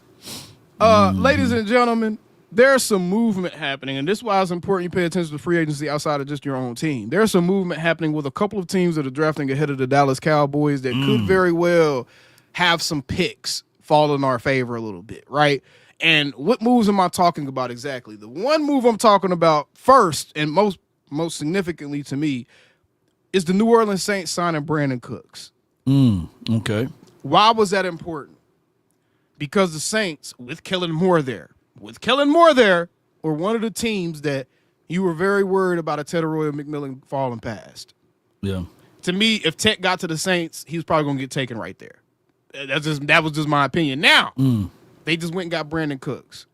up. Ladies and gentlemen, there's some movement happening, and this is why it's important you pay attention to free agency outside of just your own team. There's some movement happening with a couple of teams that are drafting ahead of the Dallas Cowboys that could very well have some picks fall in our favor a little bit, right? And what moves am I talking about exactly? The one move I'm talking about first and most significantly to me is the New Orleans Saints signing Brandon Cooks. Okay. Why was that important? Because the Saints, with Kellen Moore there, were one of the teams that you were very worried about a Ted Arroyo McMillan falling past. Yeah. To me, if Ted got to the Saints, he was probably going to get taken right there. That was just my opinion. Now, they just went and got Brandon Cooks.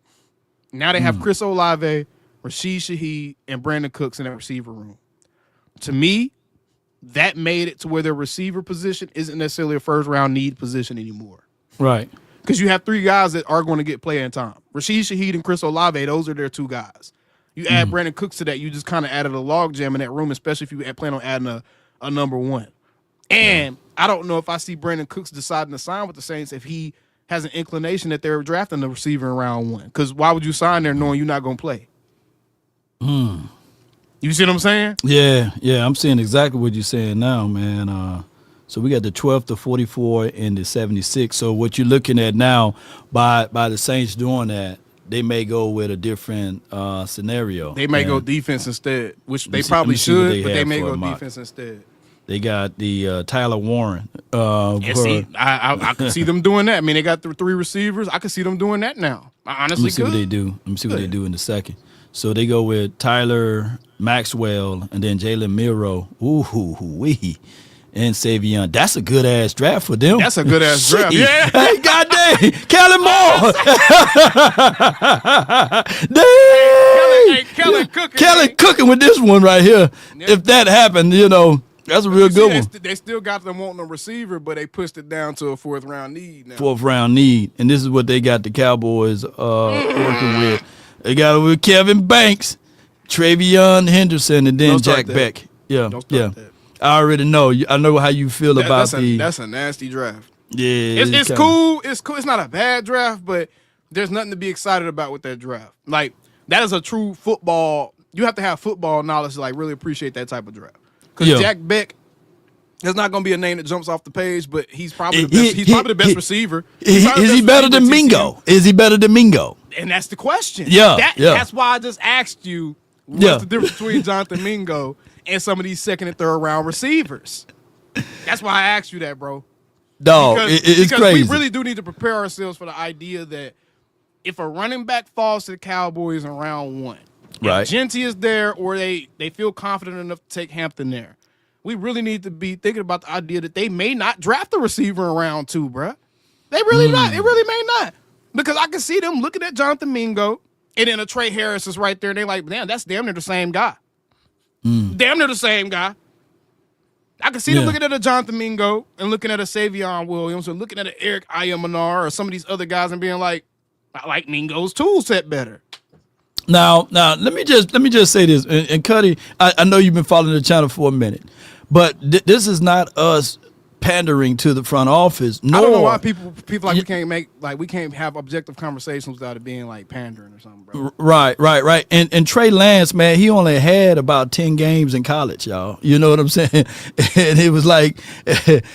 Now they have Chris Olave, Rashid Shaheed, and Brandon Cooks in that receiver room. To me, that made it to where their receiver position isn't necessarily a first-round need position anymore. Right. Because you have 3 guys that are going to get playing time. Rashid Shaheed and Chris Olave, those are their 2 guys. You add Brandon Cooks to that, you just kind of added a log jam in that room, especially if you plan on adding a number 1. And I don't know if I see Brandon Cooks deciding to sign with the Saints if he has an inclination that they're drafting the receiver in round 1. Because why would you sign there knowing you're not going to play? You You see what I'm saying? Yeah, I'm seeing exactly what you're saying now, man. So we got the 12th, the 44, and the 76. So what you're looking at now, by the Saints doing that, they may go with a different scenario. They may go defense instead, which they probably should, but they may go defense instead. They got the Tyler Warren. I could see them doing that. I mean, they got the 3 receivers. I could see them doing that now. I honestly could. Let me see what they do in the second. So they go with Tyler Maxwell and then Jalen Milroe. Ooh-hoo-hoo-wee. And Savion. That's a good-ass draft for them. That's a good-ass draft. Yeah. Hey, goddamn. Kellen Moore. Kellen cooking with this one right here. Yeah. If that happened, that's a real good one. They still got them wanting a receiver, but they pushed it down to a 4th-round need now. 4th-round need. And this is what they got the Cowboys working with. They got it with Kevin Banks, Travion Henderson, and then Jack Beck. Yeah, Don't start that. I already know. I know how you feel about that's a nasty draft. Yeah, it's cool. It's cool. It's not a bad draft, but there's nothing to be excited about with that draft. Like, that is a true football. You have to have football knowledge to really appreciate that type of draft. Because Jack Beck is not going to be a name that jumps off the page, but he's probably the best. He's probably the best receiver. Is he better than Mingo? Is he better than Mingo? And that's the question. Yeah, That's why I just asked you what's the difference between Jonathan Mingo and some of these 2nd and 3rd round receivers. That's why I asked you that, bro. Dog, it's crazy. We really do need to prepare ourselves for the idea that if a running back falls to the Cowboys in round 1, if Genty is there or they feel confident enough to take Hampton there, we really need to be thinking about the idea that they may not draft a receiver in round 2, bro. They really not. It really may not. Because I can see them looking at Jonathan Mingo, and then a Trey Harris is right there, and they're like, damn, that's damn near the same guy. Damn near the same guy. I can see them looking at a Jonathan Mingo and looking at a Savion Williams or looking at an Eric Ayamanar or some of these other guys and being like, I like Mingo's tool set better. Now, let me just say this, and Cuddy, I know you've been following the channel for a minute, but this is not us pandering to the front office. I don't know why people we can't have objective conversations without it being like pandering or something, bro. Right. And Trey Lance, man, he only had about 10 games in college, y'all. You know what I'm saying? And it was like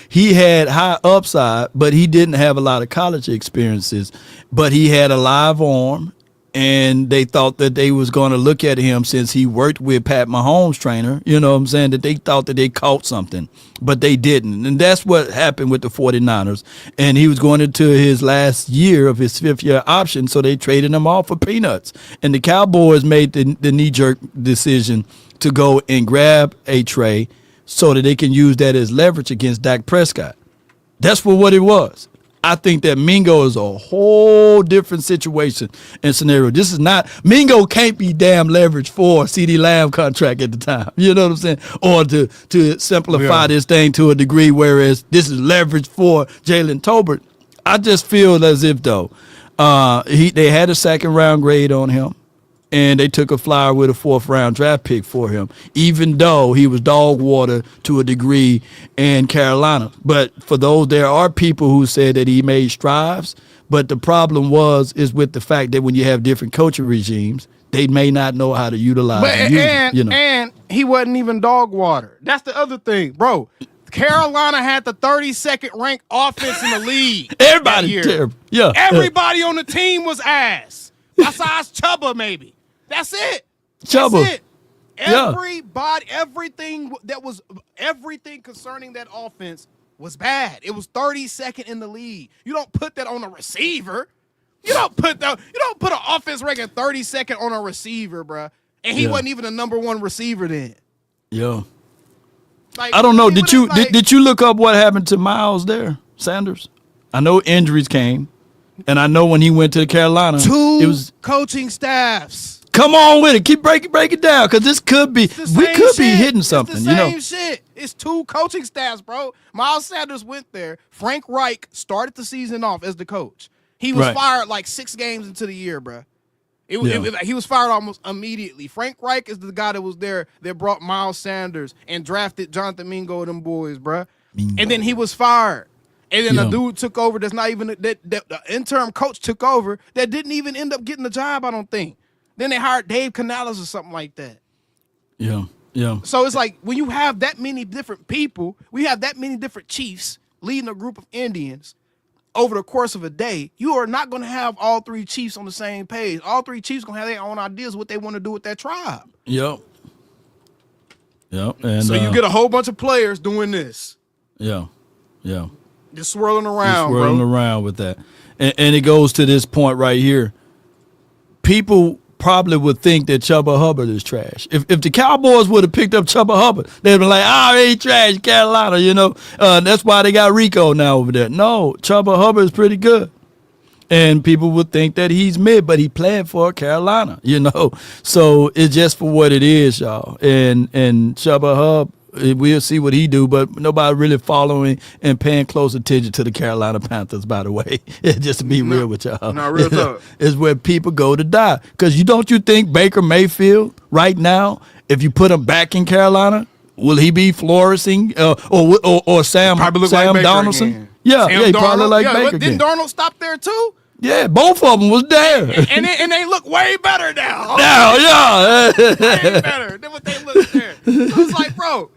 he had high upside, but he didn't have a lot of college experiences. But he had a live arm. And they thought that they was going to look at him since he worked with Pat Mahomes' trainer, you know what I'm saying, that they thought that they caught something, but they didn't. And that's what happened with the 49ers. And he was going into his last year of his 5th-year option, so they traded him off for peanuts. And the Cowboys made the knee-jerk decision to go and grab a Trey so that they can use that as leverage against Dak Prescott. That's what it was. I think that Mingo is a whole different situation and scenario. This is not – Mingo can't be damn leverage for a CeeDee Lamb contract at the time. You know what I'm saying? Or to simplify this thing to a degree, whereas this is leverage for Jalen Tolbert. I just feel as if, though, they had a 2nd-round grade on him, and they took a flyer with a 4th-round draft pick for him, even though he was dog water to a degree in Carolina. But for those, there are people who said that he made strides, but the problem is with the fact that when you have different coaching regimes, they may not know how to utilize him. And he wasn't even dog water. That's the other thing, bro. Carolina had the 32nd ranked offense in the league. Everybody terrible. Yeah. Everybody on the team was ass. Besides Chuba, maybe. That's it. Chuba. That's it. Everybody, everything concerning that offense was bad. It was 32nd in the league. You don't put that on a receiver. You don't put an offense ranking 32nd on a receiver, bro. And he wasn't even a number 1 receiver then. Yeah. Like, I don't know. Did you look up what happened to Miles Sanders? I know injuries came, and I know when he went to Carolina, it was coaching staffs. Come on with it. Keep break it down, because this could be we could be hitting something. It's the same shit. It's 2 coaching staffs, bro. Miles Sanders went there. Frank Reich started the season off as the coach. He was fired like 6 games into the year, bro. He was fired almost immediately. Frank Reich is the guy that was there that brought Miles Sanders and drafted Jonathan Mingo and them boys, bro. And then he was fired. And then the dude took over that's not even that the interim coach took over that didn't even end up getting the job, I don't think. Then they hired Dave Canales or something like that. Yeah. Yeah. So it's like when you have that many different people, we have that many different chiefs leading a group of Indians over the course of a day, you are not going to have all three chiefs on the same page. All three chiefs going to have their own ideas what they want to do with their tribe. Yep. Yep. And so you get a whole bunch of players doing this. Yeah. Yeah. Just swirling around, swirling around with that. And it goes to this point right here. People probably would think that Chuba Hubbard is trash. If the Cowboys would have picked up Chuba Hubbard, they'd been like, he trash, Carolina, That's why they got Rico now over there. No, Chuba Hubbard is pretty good. And people would think that he's mid, but he playing for Carolina, So it's just for what it is, y'all. And Chuba Hubbard, we'll see what he do, but nobody really following and paying close attention to the Carolina Panthers, by the way. Just to be real with y'all. No, real talk. Is where people go to die. Because don't you think Baker Mayfield right now, if you put him back in Carolina, will he be flourishing? Or Sam Donaldson? Again. Yeah, he probably like Baker. Didn't Darnold stop there too? Yeah, both of them was there. and they look way better now. Way better than what they looked there. So it's like, bro,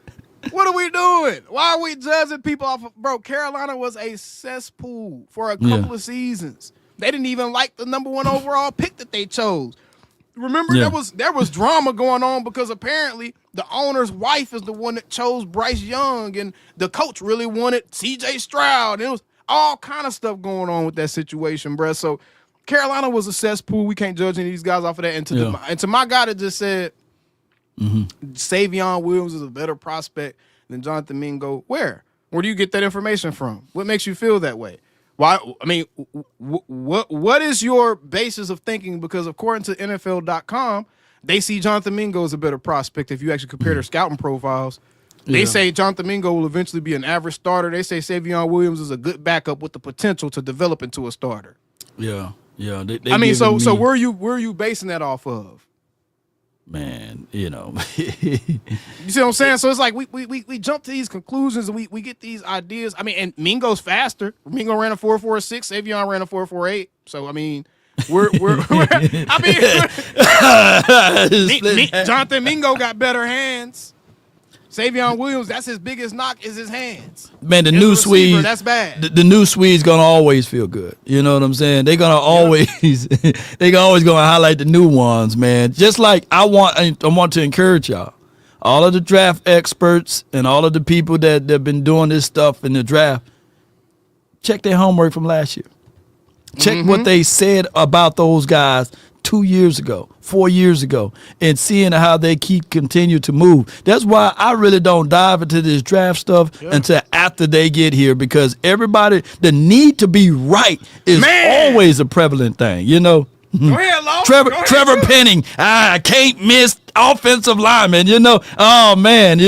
what are we doing? Why are we judging people off of, bro, Carolina was a cesspool for a couple of seasons. They didn't even like the number 1 overall pick that they chose. Remember, there was drama going on because apparently the owner's wife is the one that chose Bryce Young, and the coach really wanted C.J. Stroud. It was all kind of stuff going on with that situation, bruh. So Carolina was a cesspool. We can't judge any of these guys off of that. And to my guy that just said Savion Williams is a better prospect than Jonathan Mingo, where do you get that information from? What makes you feel that way? Why? I mean, what is your basis of thinking? Because according to NFL.com, they see Jonathan Mingo as a better prospect if you actually compare their scouting profiles. They say Jonathan Mingo will eventually be an average starter. They say Savion Williams is a good backup with the potential to develop into a starter. Yeah. So where are you basing that off of? Man, You see what I'm saying? So it's like we jump to these conclusions and we get these ideas. I mean, and Mingo's faster. Mingo ran a 4.46. Savion ran a 4.48. So I mean, Jonathan Mingo got better hands. Savion Williams, that's his biggest knock is his hands. Man, the new Swede, that's bad. The new Swede's gonna always feel good. You know what I'm saying? They're gonna always, always gonna highlight the new ones, man. Just like I want to encourage y'all, all of the draft experts and all of the people that have been doing this stuff in the draft. Check their homework from last year. Check what they said about those guys 2 years ago, 4 years ago, and seeing how they continue to move. That's why I really don't dive into this draft stuff until after they get here, because the need to be right is always a prevalent thing, Go ahead, Lo. Trevor Penning, I can't miss offensive lineman, Oh man,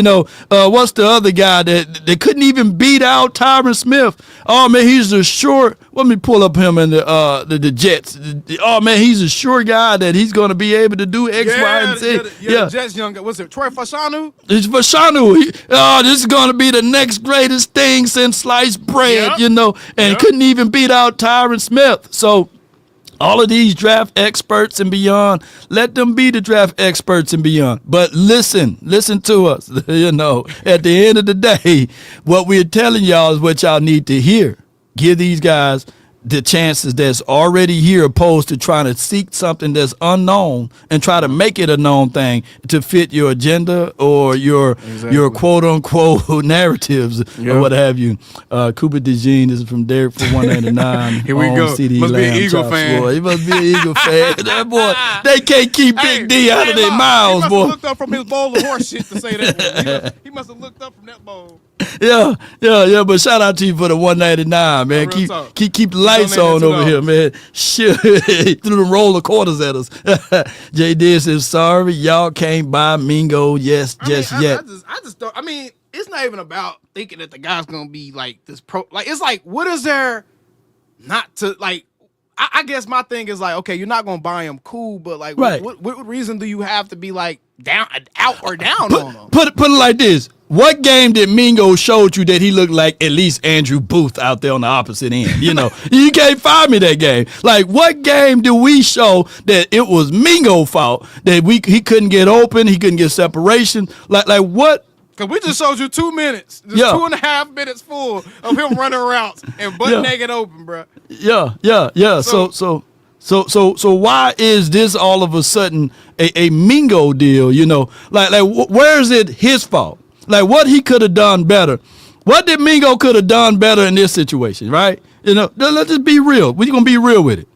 what's the other guy that couldn't even beat out Tyron Smith? Oh man, he's a short. Let me pull up him in the Jets. Oh man, he's a sure guy that he's going to be able to do X, Y, and Z. The Jets young guy. Was it Troy Fashanu? It's Fashanu. This is going to be the next greatest thing since sliced bread, and couldn't even beat out Tyron Smith. So all of these draft experts and beyond, let them be the draft experts and beyond. But listen to us. At the end of the day, what we're telling y'all is what y'all need to hear. Give these guys the chances that's already here, opposed to trying to seek something that's unknown and try to make it a known thing to fit your agenda or your quote unquote narratives or what have you. Cooper DeJean is from Derek for 199. Here we go. CD must Lamb, be an Eagle fan. Boy. He must be an Eagle fan. That boy, they can't keep Big D out of their mouths, he boy. He must have looked up from his bowl of horse shit to say that. He must have looked up from that bowl. Yeah. But shout out to you for the 199, man. Keep the lights on over here, man. Shit, threw the roller quarters at us. J. D says, sorry, y'all can't buy Mingo yet. I just don't. I mean, it's not even about thinking that the guy's gonna be like this pro. Like, it's like, what is there not to like? I guess my thing is like, okay, you're not gonna buy him, cool, but like, Right. what reason do you have to be like out or down on him? Put it like this. What game did Mingo showed you that he looked like at least Andrew Booth out there on the opposite end? You know, you can't find me that game. Like, what game did we show that it was Mingo's fault that he couldn't get open, he couldn't get separation? Like what? Because we just showed you 2 minutes, just 2.5 minutes full of him running routes and butt naked open, bro. Yeah. So why is this all of a sudden a Mingo deal? You know, like where is it his fault? Like what he could have done better? What did Mingo could have done better in this situation? Right? You know, let's just be real. We're gonna be real with it.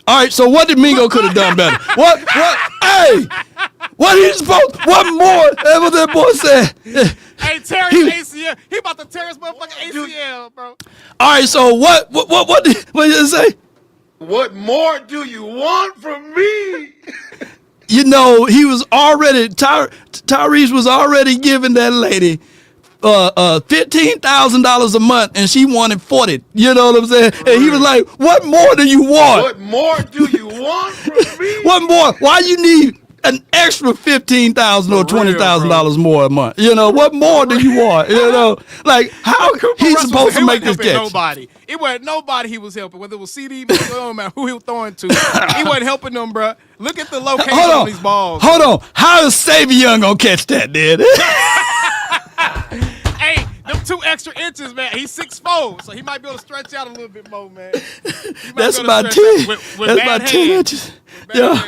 All right. So what did Mingo could have done better? What? Hey. What he supposed? What more? That's what that boy said. Hey, tear his ACL. He about to tear his motherfucking ACL, bro. All right. So what did it say? What more do you want from me? You know, he was already Tyrese was already giving that lady $15,000 a month, and she wanted 40. You know what I'm saying? And he was like, "What more do you want? What more do you want from me? What more? Why you need an extra $15,000 or $20,000 more a month? You know, what more do you want? You know, like how he's supposed to make this catch? Nobody. It wasn't nobody he was helping. Whether it was CD, it don't matter who he was throwing to. He wasn't helping them, bro. Look at the location on these balls. Hold on. How is Savion gonna catch that, dude? Hey, them 2 extra inches, man. He's 6'4", so he might be able to stretch out a little bit more, man. That's about 10. That's about 10 inches. Yeah.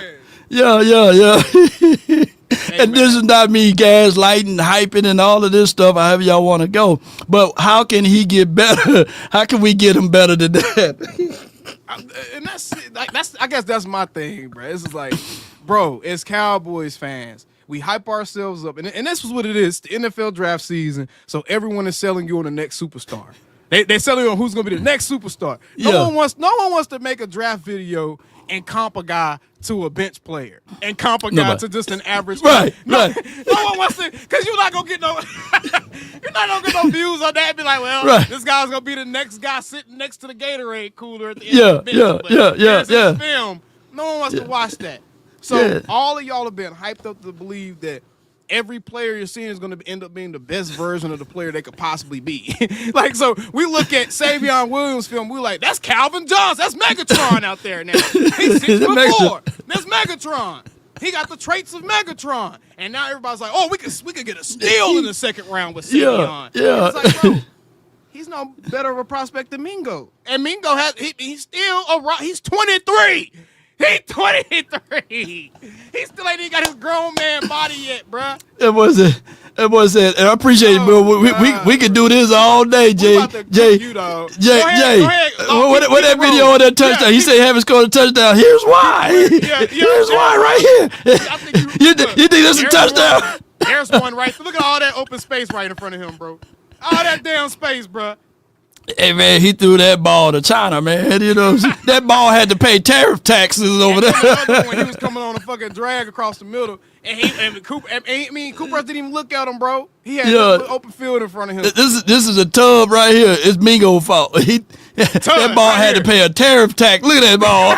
Hey, and this is not me gaslighting, hyping, and all of this stuff, however y'all want to go. But how can he get better? How can we get him better than that? And that's I guess that's my thing, bro. This is like, bro, as Cowboys fans, we hype ourselves up, and this is what it is. The NFL draft season, so everyone is selling you on the next superstar. They're selling you on who's going to be the next superstar. No one wants to make a draft video and comp a guy to a bench player and comp a guy to just an average player. No one wants to, because you're not gonna get no views on that and be like, well, this guy's gonna be the next guy sitting next to the Gatorade cooler at the end of the bench. This film, no one wants to watch that. So all of y'all have been hyped up to believe that every player you're seeing is going to end up being the best version of the player they could possibly be. Like, so we look at Savion Williams' film, we're like, that's Calvin Johnson. That's Megatron out there now. He's 6'4". That's Megatron. He got the traits of Megatron. And now everybody's like, oh, we could get a steal in the second round with Savion. Yeah. It's like, bro, he's no better of a prospect than Mingo. And Mingo he's still he's 23. He's 23. He still ain't even got his grown man body yet, bruh. It was it. And I appreciate it, bro. We could do this all day, Jay. What that video on that touchdown? He said he haven't scored a touchdown. Here's why. Here's why right here. You think that's a touchdown? There's one right. Look at all that open space right in front of him, bro. All that damn space, bruh. Hey, man, he threw that ball to China, man. You know, that ball had to pay tariff taxes over there. When he was coming on a fucking drag across the middle, and Cooper didn't even look at him, bro. He had open field in front of him. This is a tub right here. It's Mingo's fault. That ball had to pay a tariff tax. Look at that ball.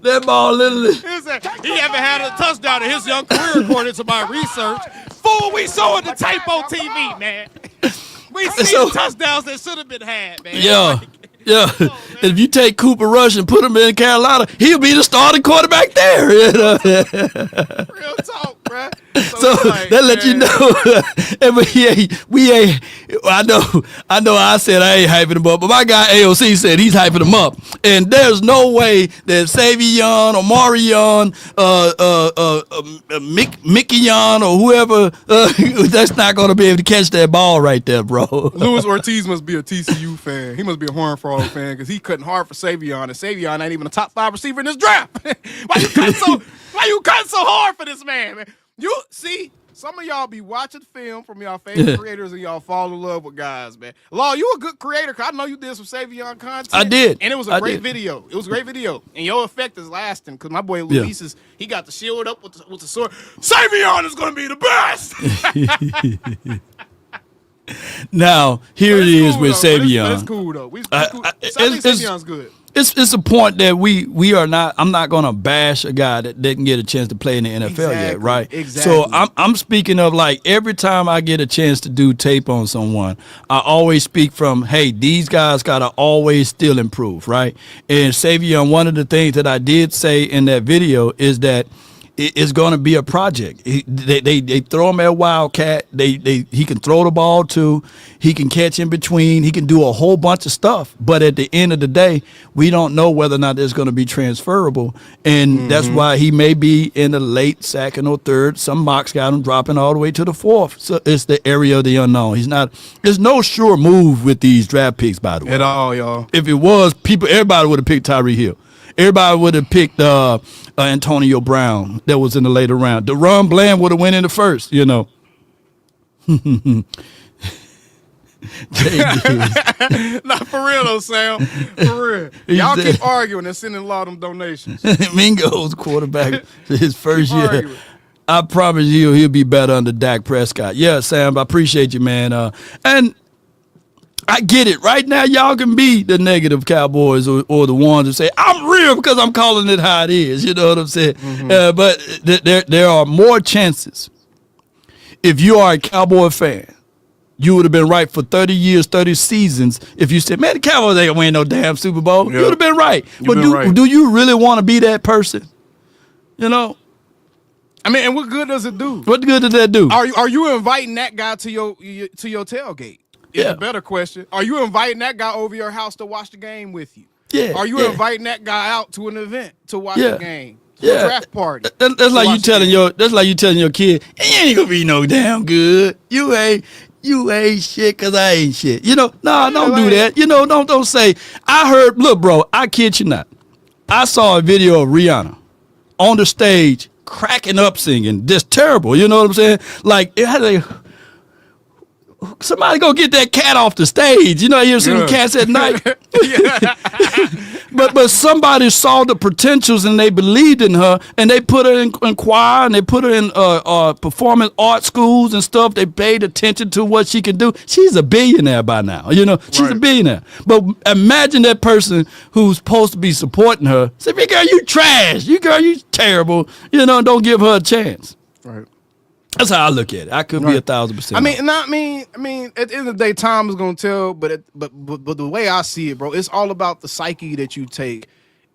that ball literally. He haven't had a touchdown in his young career, according to my research. Fool, we saw the tape on TV, man. We see touchdowns that should have been had, man. Yeah. If you take Cooper Rush and put him in Carolina, he'll be the starting quarterback there. You know? Real talk, bro. So like, that let you know. And we ain't. I know. I said I ain't hyping him up, but my guy AOC said he's hyping him up. And there's no way that Savion or Marion, Mickion or whoever, that's not going to be able to catch that ball right there, bro. Luis Ortiz must be a TCU fan. He must be a Horned Frog fan because he cutting hard for Savion, and Savion ain't even a top 5 receiver in this draft. Why you cutting so hard for this man? You see, some of y'all be watching film from y'all favorite creators and y'all fall in love with guys, man. Law, you a good creator, cause I know you did some Savion content. I did. And it was a great video. It was a great video. And your effect is lasting, because my boy Luis he got the shield up with the sword. Savion is going to be the best! Now, here it is with Savion. That's cool, though. I think Savion's good. It's a point that we are not. I'm not going to bash a guy that didn't get a chance to play in the NFL yet, right? Exactly. So I'm speaking of, like, every time I get a chance to do tape on someone, I always speak from, hey, these guys gotta always still improve, right? And Savion, one of the things that I did say in that video is that it's going to be a project. They throw him at Wildcat. He can throw the ball too. He can catch in between. He can do a whole bunch of stuff. But at the end of the day, we don't know whether or not it's going to be transferable. And that's why he may be in the late second or third. Some mocks got him dropping all the way to the fourth. So it's the area of the unknown. There's no sure move with these draft picks, by the way. At all, y'all. If it was, everybody would have picked Tyreek Hill. Everybody would have picked Antonio Brown that was in the later round. DeRon Bland would have went in the first, you know. Not for real though, Sam. For real. Y'all keep arguing and sending a lot of them donations. Mingo's quarterback his first year. Arguing. I promise you he'll be better under Dak Prescott. Yeah, Sam, I appreciate you, man. And I get it. Right now, y'all can be the negative Cowboys or the ones who say, I'm real because I'm calling it how it is. You know what I'm saying? But there are more chances. If you are a Cowboy fan, you would have been right for 30 years, 30 seasons. If you said, man, the Cowboys ain't gonna win no damn Super Bowl, you would have been right. But do you really want to be that person? You know? I mean, and what good does it do? What good does that do? Are you inviting that guy to your tailgate? Is a better question. Are you inviting that guy over your house to watch the game with you? Yeah. Are you inviting that guy out to an event to watch the game? To a draft party. That's like you telling your kid, he ain't gonna be no damn good. You ain't shit because I ain't shit. You know, don't do that. You know, don't say. Look, bro, I kid you not. I saw a video of Rihanna on the stage cracking up singing. Just terrible. You know what I'm saying? Like, it had a. Somebody go get that cat off the stage. You know, you ever see the cats at night? But somebody saw the potentials and they believed in her and they put her in choir and they put her in performing art schools and stuff. They paid attention to what she can do. She's a billionaire by now. You know, she's a billionaire. But imagine that person who's supposed to be supporting her say, "Hey, girl, you trash. You terrible. You know, don't give her a chance." Right. That's how I look at it. I could be 1,000%. I mean, at the end of the day, time is gonna tell. But the way I see it, bro, it's all about the psyche that you take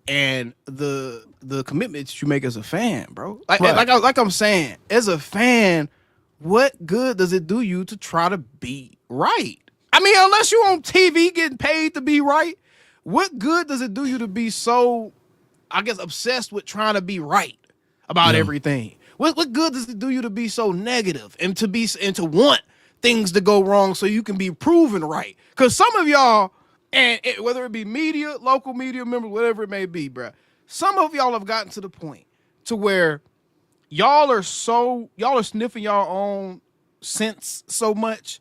and the commitments you make as a fan, bro. Like I'm saying, as a fan, what good does it do you to try to be right? I mean, unless you're on TV getting paid to be right, what good does it do you to be so, I guess, obsessed with trying to be right about everything? What good does it do you to be so negative and to want things to go wrong so you can be proven right? Because some of y'all, whether it be media, local media members, whatever it may be, bro, some of y'all have gotten to the point to where y'all are sniffing y'all own sense so much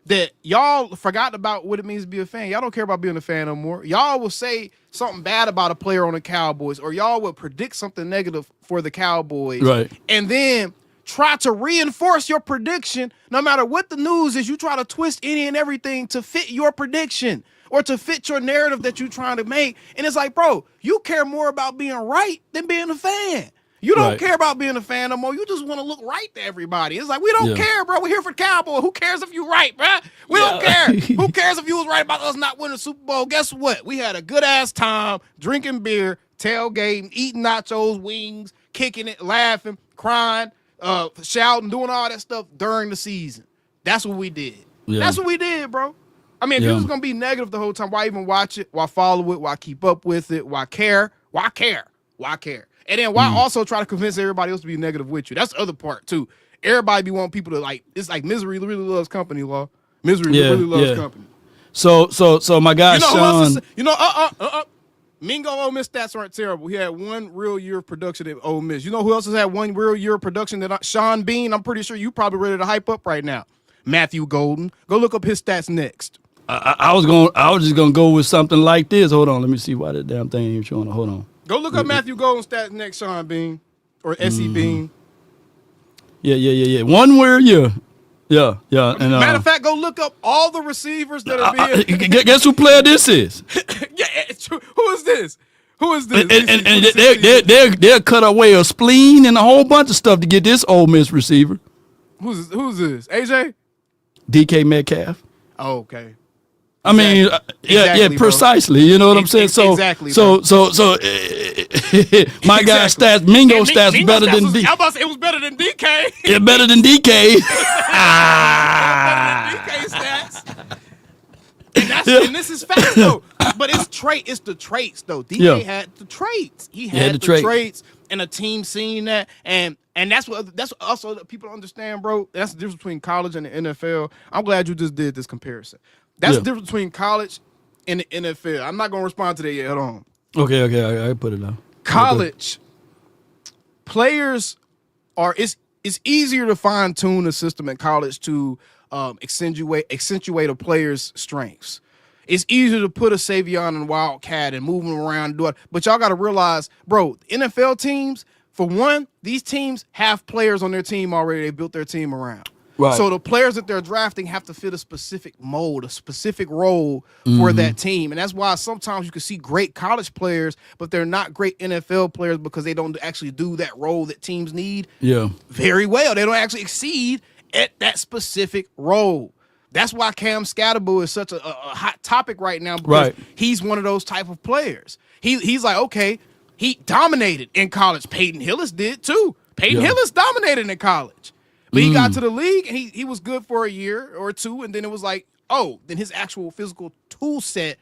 that y'all forgot about what it means to be a fan. Y'all don't care about being a fan no more. Y'all will say something bad about a player on the Cowboys, or y'all will predict something negative for the Cowboys. Right. And then try to reinforce your prediction. No matter what the news is, you try to twist any and everything to fit your prediction or to fit your narrative that you're trying to make. And it's like, bro, you care more about being right than being a fan. You don't care about being a fan no more. You just want to look right to everybody. It's like, we don't care, bro. We're here for the Cowboys. Who cares if you're right, bro? We don't care. Who cares if you was right about us not winning the Super Bowl? Guess what? We had a good-ass time drinking beer, tailgating, eating nachos, wings, kicking it, laughing, crying, shouting, doing all that stuff during the season. That's what we did. Yeah. That's what we did, bro. I mean, if you was going to be negative the whole time, why even watch it? Why follow it? Why keep up with it? Why care? Why care? Why care? And then why also try to convince everybody else to be negative with you? That's the other part, too. Everybody be wanting people to, like, it's like misery really loves company, Law. Misery really loves company. So my guy, Sean. Mingo Ole Miss stats aren't terrible. He had one real year of production at Ole Miss. You know who else has had one real year of production? Sean Bean. I'm pretty sure you probably ready to hype up right now. Matthew Golden. Go look up his stats next. I was just gonna go with something like this. Hold on, let me see why that damn thing ain't showing. Hold on. Go look up Matthew Golden's stats next, Sean Bean or SE Bean. Yeah. 1 year. Yeah. And matter of fact, go look up all the receivers that are being. Guess who player this is? Yeah, it's true. Who is this? Who is this? And they'll cut away a spleen and a whole bunch of stuff to get this Ole Miss receiver. Who's this? AJ? DK Metcalf. Oh, okay. I mean, Exactly, precisely. You know what I'm saying? So, exactly, so my guy's stats, Mingo stats better than DK. I was about to say it was better than DK. Yeah, better than DK. Better than DK stats. And this is fact though. But it's the traits though. DK had the traits. He had the traits, and a team seeing that, and that's also that people understand, bro. That's the difference between college and the NFL. I'm glad you just did this comparison. That's the difference between college and the NFL. I'm not gonna respond to that yet. Hold on. Okay, I put it down. College players are it's easier to fine tune a system in college to accentuate a player's strengths. It's easier to put a Savion and Wildcat and move them around and do it. But y'all got to realize, bro, NFL teams, for one, these teams have players on their team already. They built their team around. Right. So the players that they're drafting have to fit a specific mold, a specific role for that team. And that's why sometimes you can see great college players, but they're not great NFL players because they don't actually do that role that teams need very well. They don't actually exceed at that specific role. That's why Cam Scatterbull is such a hot topic right now, because he's one of those type of players. He's like, okay, he dominated in college. Peyton Hillis did too. Peyton Hillis dominated in college. But he got to the league, and he was good for a year or two, and then it was like, oh, then his actual physical tool set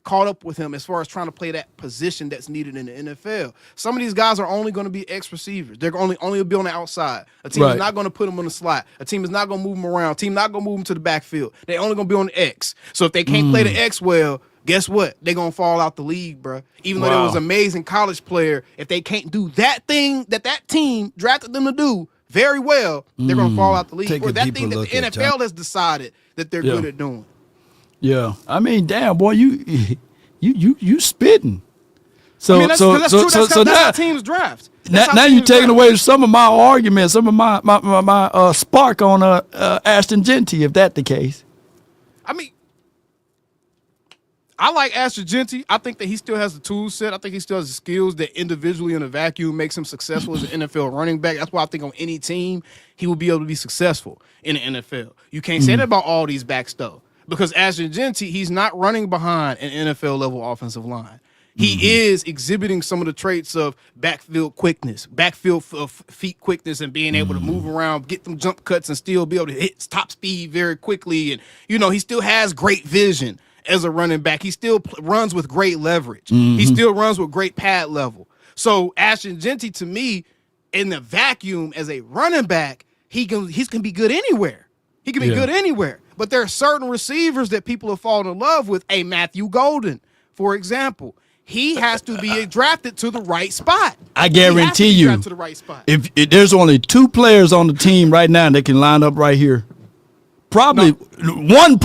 caught up with him as far as trying to play that position that's needed in the NFL. Some of these guys are only going to be X receivers. They're only be on the outside. A team is not going to put them on the slot. A team is not going to move them around. A team not going to move them to the backfield. They're only going to be on the X. So if they can't play the X well, guess what? They're going to fall out the league, bro. Even though they was an amazing college player, if they can't do that thing that team drafted them to do very well, they're going to fall out the league. Or that thing that the NFL has decided that they're good at doing. Yeah, I mean, damn, boy, you spitting. So, I mean, that's true. That's how teams draft. Now you're taking away some of my arguments, some of my spark on Ashton Genty, if that's the case. I mean, I like Ashton Genty. I think that he still has the tool set. I think he still has the skills that individually in a vacuum makes him successful as an NFL running back. That's why I think on any team he will be able to be successful in the NFL. You can't say that about all these backs though. Because Ashton Genty, he's not running behind an NFL-level offensive line. He is exhibiting some of the traits of backfield quickness, feet quickness, and being able to move around, get them jump cuts, and still be able to hit top speed very quickly. And, he still has great vision as a running back. He still runs with great leverage. He still runs with great pad level. So Ashton Genty, to me, in the vacuum as a running back, he can be good anywhere. He can be good anywhere. But there are certain receivers that people have fallen in love with. A Matthew Golden, for example. He has to be drafted to the right spot. I guarantee you, to the right spot. If there's only 2 players on the team right now that can line up right here, one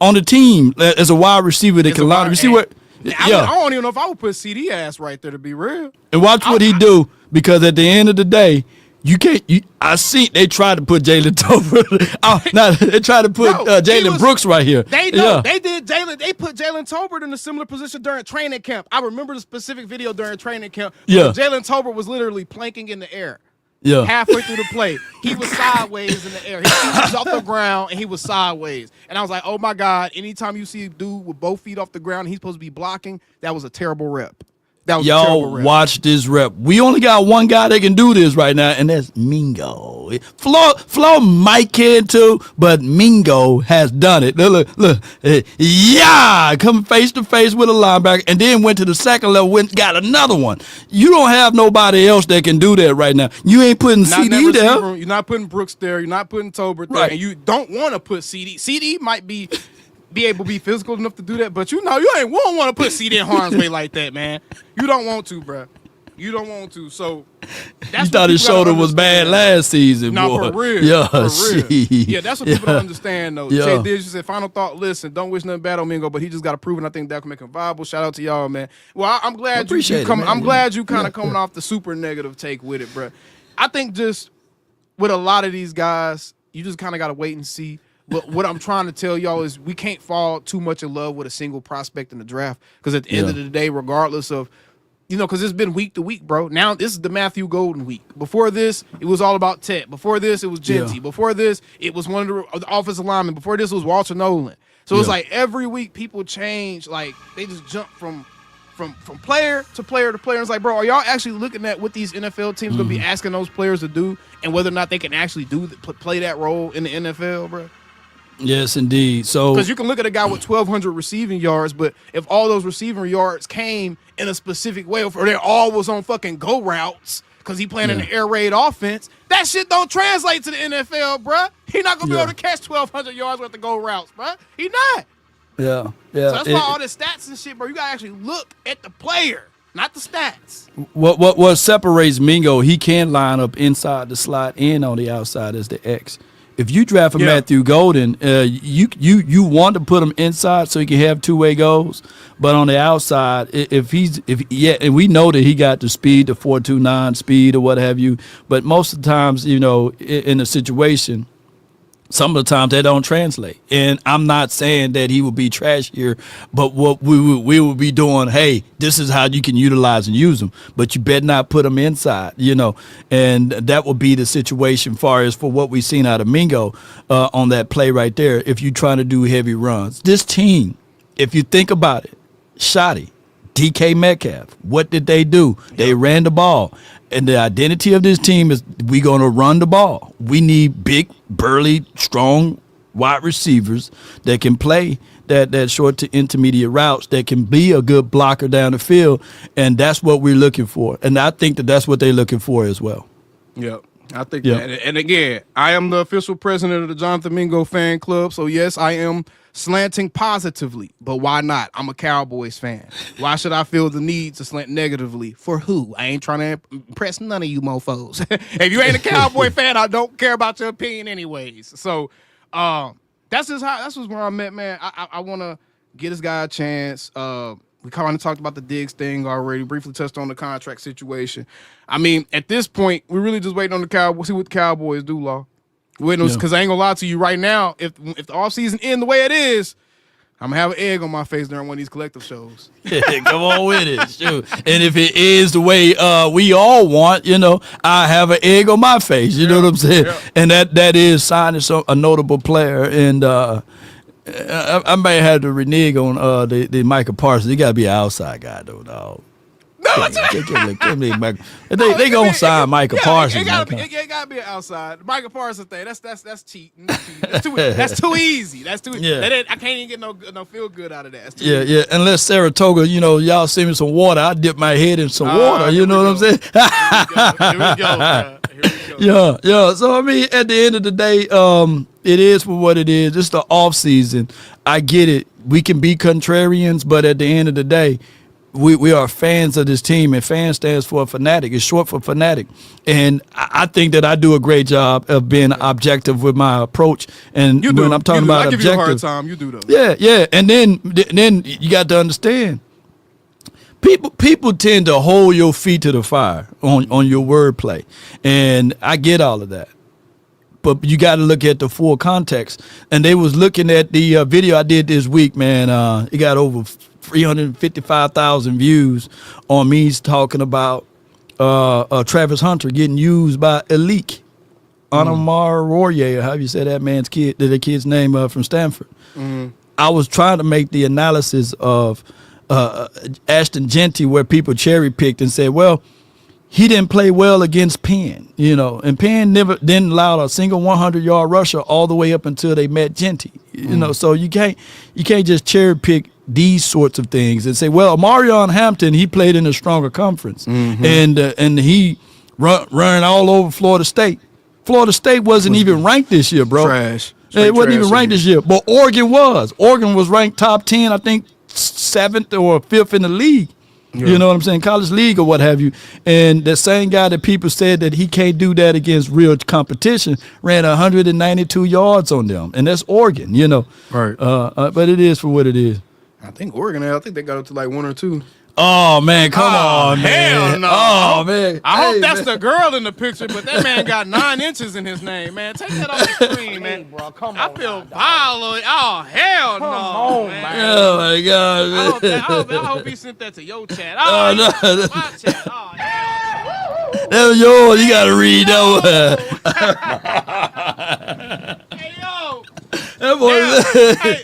on the team as a wide receiver that can line up. You see what? I don't even know if I would put CD ass right there, to be real. And watch what he do, because at the end of the day, you can't. I see they tried to put Jalen Tolbert. They tried to put Jalen Brooks right here. They did Jalen. They put Jalen Tolbert in a similar position during training camp. I remember the specific video during training camp. Jalen Tolbert was literally planking in the air. Halfway through the play, he was sideways in the air. He was off the ground and he was sideways. And I was like, oh my God! Anytime you see a dude with both feet off the ground, he's supposed to be blocking. That was a terrible rep. Y'all watch this rep. We only got one guy that can do this right now, and that's Mingo. Flo might can too, but Mingo has done it. Look. Coming face to face with a linebacker, and then went to the second level, got another one. You don't have nobody else that can do that right now. You ain't putting CD there. You're not putting Brooks there. You're not putting Tolbert there. And you don't want to put CD. CD might be able to be physical enough to do that, but you ain't won't want to put CD in harm's way like that, man. You don't want to, bro. You don't want to. So that's you thought his shoulder was bad last season, boy. For real. Yeah, for real. Yeah, that's what people don't understand, though. Jay Diz just said, final thought, listen, don't wish nothing bad on Mingo, but he just got to prove it. I think that can make him viable. Shout out to y'all, man. Well, I'm glad I'm glad you kind of coming off the super negative take with it, bro. I think just with a lot of these guys, You just kind of got to wait and see. But what I'm trying to tell y'all is we can't fall too much in love with a single prospect in the draft because at the end of the day, regardless of, because it's been week to week, bro. Now this is the Matthew Golden week. Before this, it was all about Ted. Before this, it was Genty. Before this, it was one of the offensive linemen. Before this, it was Walter Nolan. So it's like every week people change. Like they just jump from player to player to player. It's like, bro, are y'all actually looking at what these NFL teams going to be asking those players to do and whether or not they can actually play that role in the NFL, bro? Yes, indeed. So because you can look at a guy with 1,200 receiving yards, but if all those receiving yards came in a specific way, or they all was on fucking go routes because he playing in an air raid offense, that shit don't translate to the NFL, bruh. He not gonna be able to catch 1,200 yards worth of go routes, bruh. He not. Yeah. So that's why all the stats and shit, bro. You gotta actually look at the player, not the stats. What separates Mingo? He can line up inside the slot and on the outside as the X. If you draft a Matthew Golden, you want to put him inside so he can have two-way goals, but on the outside, and we know that he got the speed, the 4.29 speed or what have you, but most of the times, in a situation, some of the times that don't translate. And I'm not saying that he will be trash here, but what we will be doing, hey, this is how you can utilize and use them, but you better not put them inside, and that will be the situation far as for what we've seen out of Mingo on that play right there. If you're trying to do heavy runs, this team, if you think about it, Schotty, DK Metcalf, what did they do? They ran the ball. And the identity of this team is we're going to run the ball. We need big, burly, strong wide receivers that can play that short to intermediate routes, that can be a good blocker down the field, and that's what we're looking for. And I think that's what they're looking for as well. Yep. I think that. And again, I am the official president of the Jonathan Mingo fan club, so yes, I am slanting positively, but why not? I'm a Cowboys fan. Why should I feel the need to slant negatively? For who? I ain't trying to impress none of you mofos. If you ain't a Cowboy fan, I don't care about your opinion anyways. So that's just where I'm at, man. I want to get this guy a chance. We kind of talked about the Diggs thing already, briefly touched on the contract situation. I mean, at this point, we're really just waiting on the Cowboys, see what the Cowboys do, Law. Because I ain't gonna lie to you right now, if the offseason ends the way it is, I'm gonna have an egg on my face during one of these collective shows. Come on with it. Shoot. And if it is the way we all want, I have an egg on my face. You know what I'm saying? Yeah. And that is signing a notable player. And I may have to renege on the Micah Parsons. He got to be an outside guy, though, dog. No, they gonna sign Micah Parsons. It gotta be an outside. The Micah Parsons thing. That's cheating. That's too easy. That's too. Yeah. I can't even get no feel good out of that. That's too easy. Yeah. Unless Saratoga, y'all send me some water, I dip my head in some water. You know what I'm saying? Here we go. Here we go. Yeah. So I mean, at the end of the day, it is for what it is. It's the off season. I get it. We can be contrarians, but at the end of the day, we are fans of this team, and fan stands for fanatic. It's short for fanatic. And I think that I do a great job of being objective with my approach. And when I'm talking about objective, I give you a hard time. You do though. Yeah. And then you got to understand, people tend to hold your feet to the fire on your wordplay, and I get all of that. But you got to look at the full context. And they was looking at the video I did this week, man. It got over 355,000 views on me talking about Travis Hunter getting used by Elite. Anamar Royer, how you say that man's kid, the kid's name from Stanford. I was trying to make the analysis of Ashton Genty where people cherry picked and said, well, he didn't play well against Penn, and Penn didn't allow a single 100-yard rusher all the way up until they met Genty, so you can't just cherry pick these sorts of things and say, well, Marion Hampton, he played in a stronger conference, and he run all over Florida State. Florida State wasn't even ranked this year, bro. Trash. It wasn't even ranked this year, but Oregon was. Oregon was ranked top 10, I think 7th or 5th in the league. Yeah. You know what I'm saying? College league or what have you. And the same guy that people said that he can't do that against real competition ran 192 yards on them. And that's Oregon, Right. But it is for what it is. I think Oregon, they got up to like 1 or 2. Oh man, come on, hell man. no. Oh man. I hope that's the girl in the picture, but that man got 9 inches in his name, man. Take that off the screen, man. Hey, bro, come on. I feel violated. Oh hell Come no, on, man. Oh my God, man. I hope he sent that to your chat. Oh, no. My chat. Oh hell. That was yours. You gotta read that one. Hey yo. That boy. Hey,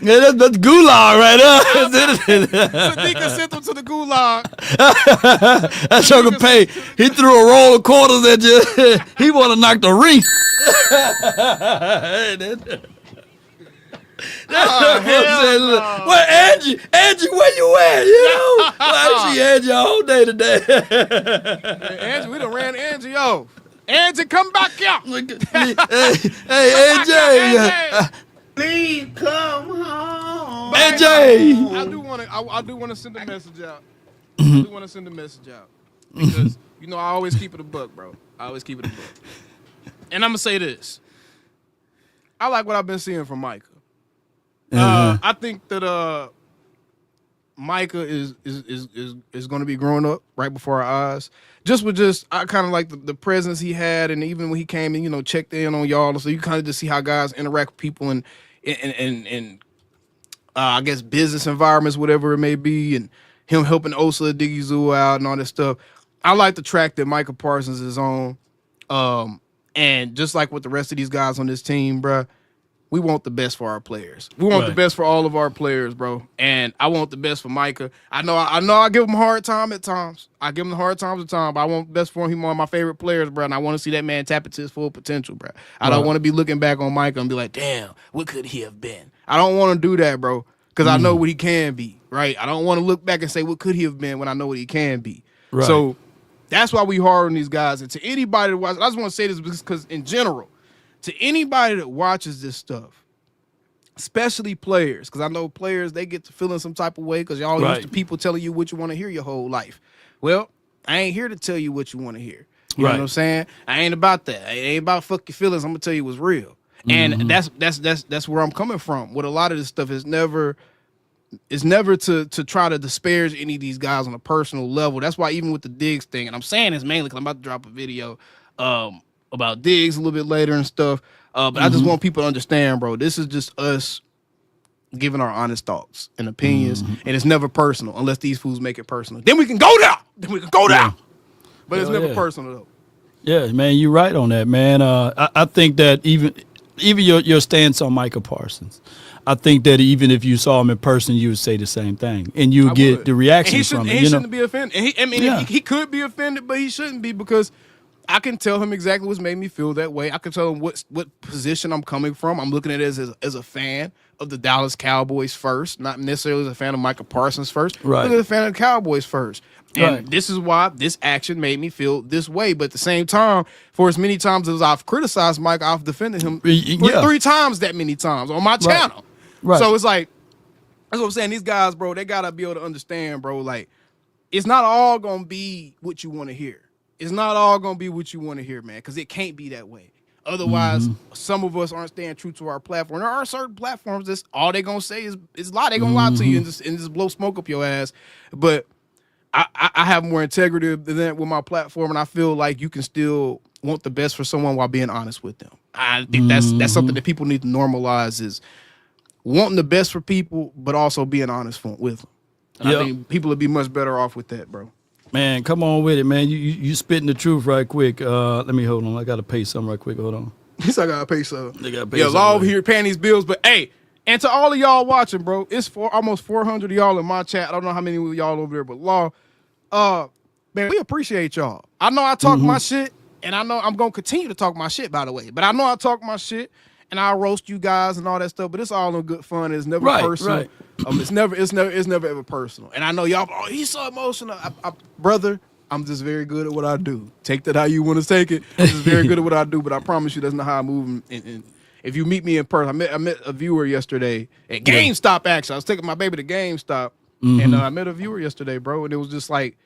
That's gulag right there. Sadiqa sent him to the gulag. That sugar pay. He threw a roll of quarters at you. He want to knock the ring. Well, Angie, where you at? You know, I see Angie all day today. Angie, we done ran Angie off. Angie, come back here. Hey, AJ. Please come home. AJ. I do want to send a message out. Because I always keep it a buck, bro. I always keep it a buck. And I'm gonna say this. I like what I've been seeing from Micah. I think that Micah is going to be growing up right before our eyes. I kind of like the presence he had, and even when he came and checked in on y'all, so you kind of just see how guys interact with people in I guess business environments, whatever it may be, and him helping Osa Diggy Zoo out and all this stuff. I like the track that Micah Parsons is on, and just like with the rest of these guys on this team, bruh. We want the best for our players. We want the best for all of our players, bro. And I want the best for Micah. I know I give him a hard time at times. But I want the best for him. He's one of my favorite players, bro. And I want to see that man tap into his full potential, bro. I don't want to be looking back on Micah and be like, damn, what could he have been? I don't want to do that, bro. Because I know what he can be, right? I don't want to look back and say, what could he have been when I know what he can be? Right. So that's why we hard on these guys. And to anybody that watches, I just want to say this because in general, to anybody that watches this stuff, especially players, because I know players, they get to feeling some type of way because y'all used to people telling you what you want to hear your whole life. Well, I ain't here to tell you what you want to hear. You know what I'm saying? I ain't about that. It ain't about fuck your feelings. I'm going to tell you what's real. And that's where I'm coming from. With a lot of this stuff is never to try to disparage any of these guys on a personal level. That's why even with the Diggs thing, and I'm saying this mainly because I'm about to drop a video about Diggs a little bit later and stuff. But I just want people to understand, bro, this is just us giving our honest thoughts and opinions, and it's never personal unless these fools make it personal. Then we can go there. But it's never personal, though. Yeah, man, you're right on that, man. I think that even your stance on Micah Parsons, I think that even if you saw him in person, you would say the same thing, and you would get the reaction from it. He shouldn't be offended. He could be offended, but he shouldn't be because I can tell him exactly what's made me feel that way. I can tell him what position I'm coming from. I'm looking at it as a fan of the Dallas Cowboys first, not necessarily as a fan of Micah Parsons first, but as a fan of the Cowboys first. And this is why this action made me feel this way. But at the same time, for as many times as I've criticized Mike, I've defended him three times that many times on my channel. Right. So it's like, that's what I'm saying. These guys, bro, they got to be able to understand, bro, like, it's not all going to be what you want to hear. It's not all going to be what you want to hear, man, because it can't be that way. Otherwise, some of us aren't staying true to our platform. There are certain platforms that's all they're going to say is lie. They're going to lie to you and just blow smoke up your ass. But I have more integrity than that with my platform, and I feel like you can still want the best for someone while being honest with them. I think that's something that people need to normalize, is wanting the best for people, but also being honest with them. And I think people would be much better off with that, bro. Man, come on with it, man. You spitting the truth right quick. Let me hold on. I got to pay something right quick. Hold on. Yes, I got to pay something. They got to pay something. Law over here paying these bills. But, hey, and to all of y'all watching, bro, it's almost 400 of y'all in my chat. I don't know how many of y'all over there, but Law, man, we appreciate y'all. I know I talk my shit, and I know I'm going to continue to talk my shit, by the way. But I know I talk my shit, and I'll roast you guys and all that stuff, but it's all in good fun. It's never personal. Right. It's never ever personal. And I know y'all, he's so emotional. Brother, I'm just very good at what I do. Take that how you want to take it. I'm just very good at what I do, but I promise you that's not how I move. And if you meet me in person, I met a viewer yesterday at GameStop, actually. I was taking my baby to GameStop, and I met a viewer yesterday, bro, and it was just like,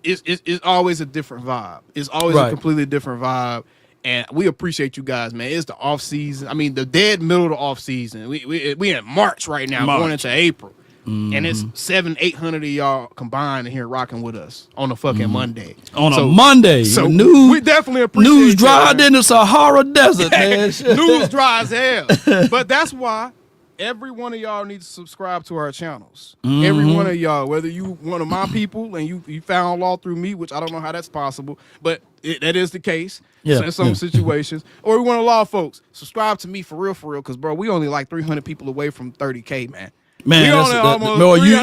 it's always a different vibe. It's always a completely different vibe. And we appreciate you guys, man. It's the off season. I mean, the dead middle of the off season. We in March right now, going into April. And it's 700-800 of y'all combined in here rocking with us on a fucking Monday. On a Monday. So news, we definitely appreciate news that, dried in the Sahara Desert, man. News dry as hell. But that's why every one of y'all needs to subscribe to our channels. Every one of y'all, whether you one of my people and you found law through me, which I don't know how that's possible, but that is the case in some situations. Or we want to law folks, subscribe to me for real, because, bro, we only like 300 people away from 30K, man. Man,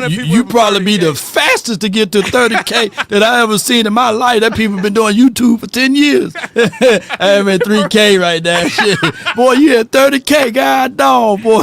you probably be the fastest to get to 30K that I ever seen in my life. That people been doing YouTube for 10 years. I'm at 3K right now. Shit. Boy, you at 30K, god dog, boy.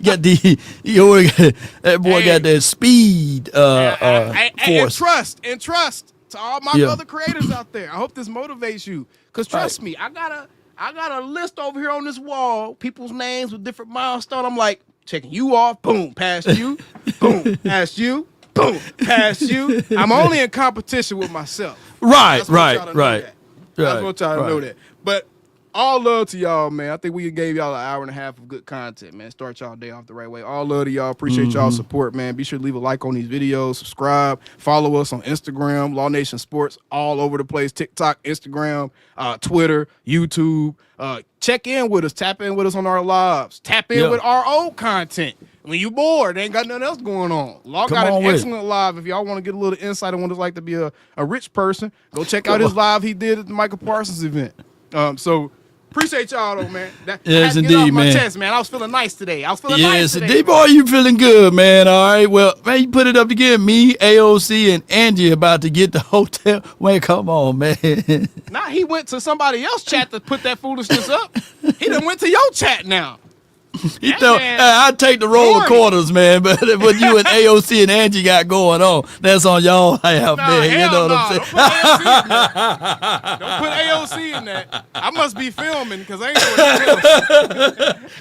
Got that boy got that speed force. And trust to all my other creators out there. I hope this motivates you. Because trust me, I got a list over here on this wall, people's names with different milestones. I'm like, checking you off, boom, past you, boom, past you, boom, past you. I'm only in competition with myself. Right. I just want y'all to know that. But all love to y'all, man. I think we gave y'all an hour and a half of good content, man. Start y'all day off the right way. All love to y'all. Appreciate y'all support, man. Be sure to leave a like on these videos, subscribe, follow us on Instagram, Law Nation Sports, all over the place. TikTok, Instagram, Twitter, YouTube. Check in with us. Tap in with us on our lives. Tap in with our old content. When you bored, ain't got nothing else going on. Law got an excellent live. If y'all want to get a little insight on what it's like to be a rich person, go check out his live he did at the Michael Parsons event. So appreciate y'all though, man. Yes, indeed, off my man. chest, man. I was feeling nice today. Yes, indeed, boy. You feeling good, man? All right. Well, man, you put it up again. Me, AOC, and Angie about to get the hotel. Man, come on, man. Nah, he went to somebody else's chat to put that foolishness up. He done went to your chat now. I take the roll of quarters, man, but what you and AOC and Angie got going on, that's on y'all half, man. You know what I'm saying? Don't put AOC in that. I must be filming because I ain't doing nothing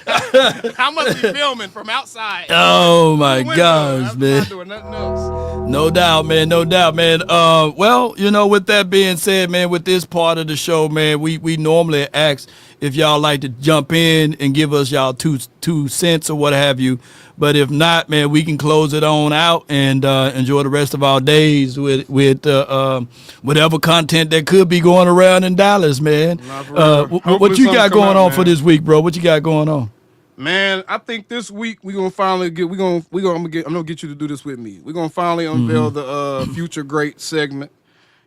else. I must be filming from outside. Oh my gosh, man. I'm not doing nothing else. No doubt, man. No doubt, man. Well, you know, with that being said, man, with this part of the show, man, we normally ask if y'all like to jump in and give us y'all two cents or what have you. But if not, man, we can close it on out and enjoy the rest of our days with whatever content that could be going around in Dallas, man. What you got going on for this week, bro? What you got going on? Man, I think this week I'm gonna get you to do this with me. We're gonna finally unveil the Future Great segment,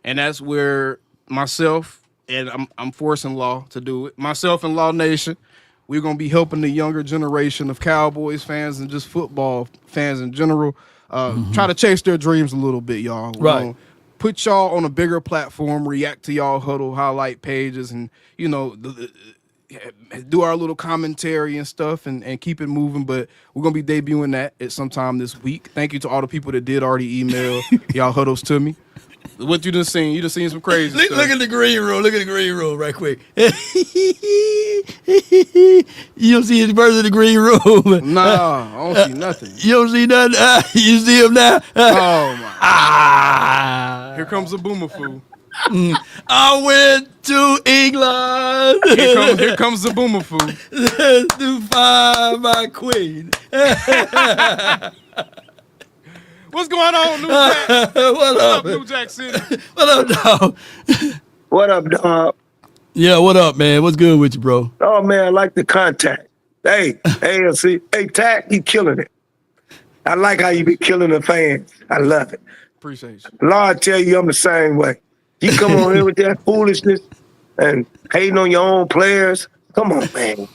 and that's where myself and I'm forcing Law to do it. Myself and Law Nation, we're gonna be helping the younger generation of Cowboys fans and just football fans in general try to chase their dreams a little bit, y'all. We're gonna put y'all on a bigger platform, react to y'all huddle highlight pages, and you know do our little commentary and stuff and keep it moving. But we're going to be debuting that at sometime this week. Thank you to all the people that did already email y'all huddles to me. What you done seen? You done seen some crazy stuff. Look at the green room. Look at the green room right quick. You don't see his birds in the green room? Nah, I don't see nothing. You don't see nothing? You see him now? Oh, my. Here comes a boomer fool. I went to England. Here comes the boomer fool. To find my queen. What's going on, New Jack? What up, New Jack City? What up, dog? What up, dog? Yeah, what up, man? What's good with you, bro? Oh, man, I like the contact. Hey, AFC. Hey, Tack, he killing it. I like how you be killing the fans. I love it. Appreciate you. Lord, tell you I'm the same way. You come on here with that foolishness and hating on your own players. Come on, man.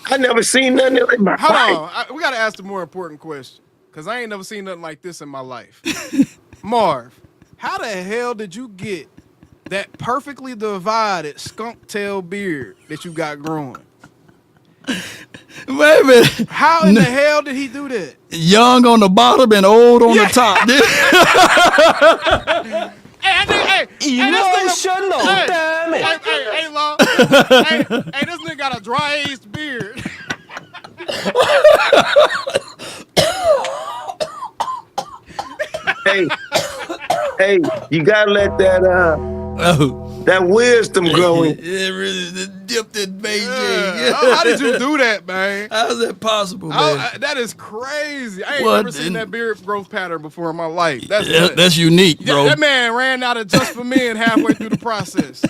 I never seen nothing in my life. Hold on. We got to ask the more important question because I ain't never seen nothing like this in my life. Marv, how the hell did you get that perfectly divided skunk tail beard that you got growing? Wait a minute. How in the hell did he do that? Young on the bottom and old on the top. Emotional, damn it. Hey, Law. Hey, this nigga got a dry-aged beard. Hey, you gotta let that wisdom grow in. It really dipped in Beijing. How did you do that, man? How's that possible, man? That is crazy. I ain't never seen that beard growth pattern before in my life. That's unique, bro. That man ran out of Just For Men halfway through the process.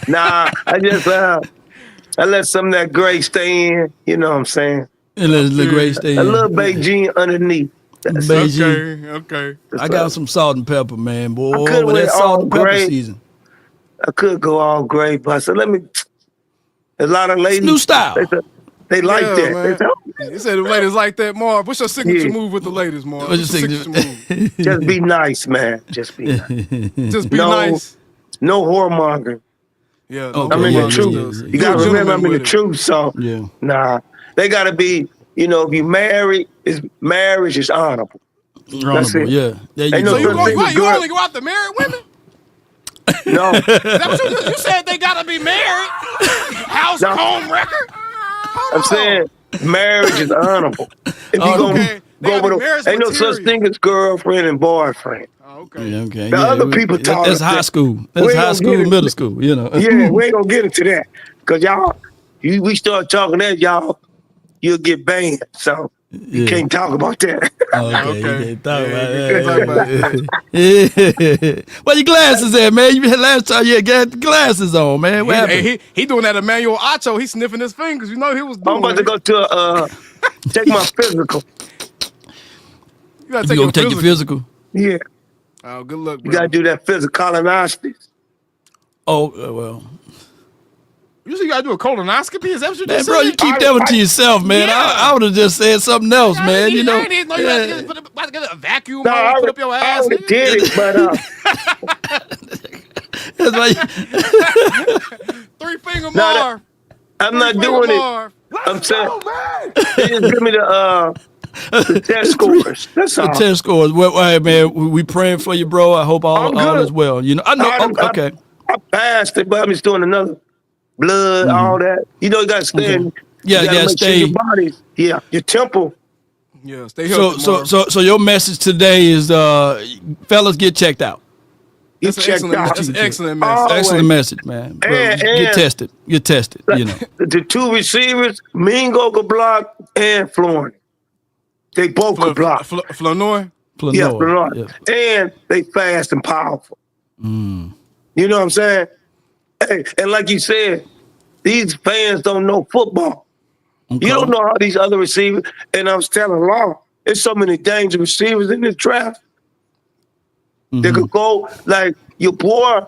Nah, I just I let some of that gray stay in. You know what I'm saying? And let the gray stay in. A little Beijing underneath. Okay. I got some salt and pepper, man, boy. I could With wear that salt all and pepper gray. season. I could go all gray, but I said, let me. A lot of ladies. New style. They like that. Man. They said, You said the ladies like that, Marv. What's your signature move with the ladies, Marv? What's your signature move? just be nice, man. Just be nice. Just be nice. No whoremongering. Yeah. Okay, I'm in yeah, the truth. yeah. You gotta remember I'm in the truth. So nah, they gotta be. You know, if you married, marriage is honorable. Honorable, yeah. Ain't no So you only girl. go out to married women? No. That what you said they gotta be married. House home record. I'm saying marriage is honorable. If you gonna go with ain't no such thing as girlfriend and boyfriend. Okay. Yeah, okay. The other people talk. That's high school. That's high school, middle school. You know. Yeah, we ain't gonna get into that because we start talking that you'll get banned. So you can't talk about that. Okay. You can't talk about that. Where your glasses at, man? You last time you got the glasses on, man. What happened? He doing that Emmanuel Acho. He sniffing his fingers. You know he was doing. I'm about to go to take my physical. You gotta take your physical. Yeah. Oh, good luck, bro. You gotta do that physical colonoscopy. Oh, well. You say you gotta do a colonoscopy? Is that what you just said? Bro, you keep that one to yourself, man. Yeah. I would have just said something else, man. You know. I didn't know you had to get a vacuum on, put up your ass. I already did it, but that's why Three finger Marv. I'm not doing it. I'm saying they just give me the test scores. That's all. The test scores. Well, hey, man, we praying for you, bro. I hope all is well. You know, I know. Okay. I passed it, but I'm just doing another blood, all that. You know, you got to stay. Okay. Yeah, you got to stay. Sure your body, your temple. Yeah, stay healthy. So your message today is, fellas, get checked out. That's an excellent message. Excellent message, man. Bro, get tested. Get tested. You know, the two receivers, Mingo could block and Flournoy. They both could block. Flournoy? Yeah, Flournoy. Yeah. And they fast and powerful. You know what I'm saying? Hey, and like you said, these fans don't know football. Okay. You don't know how these other receivers, and I was telling Law, there's so many dangerous receivers in this draft. They could go, like, your boy,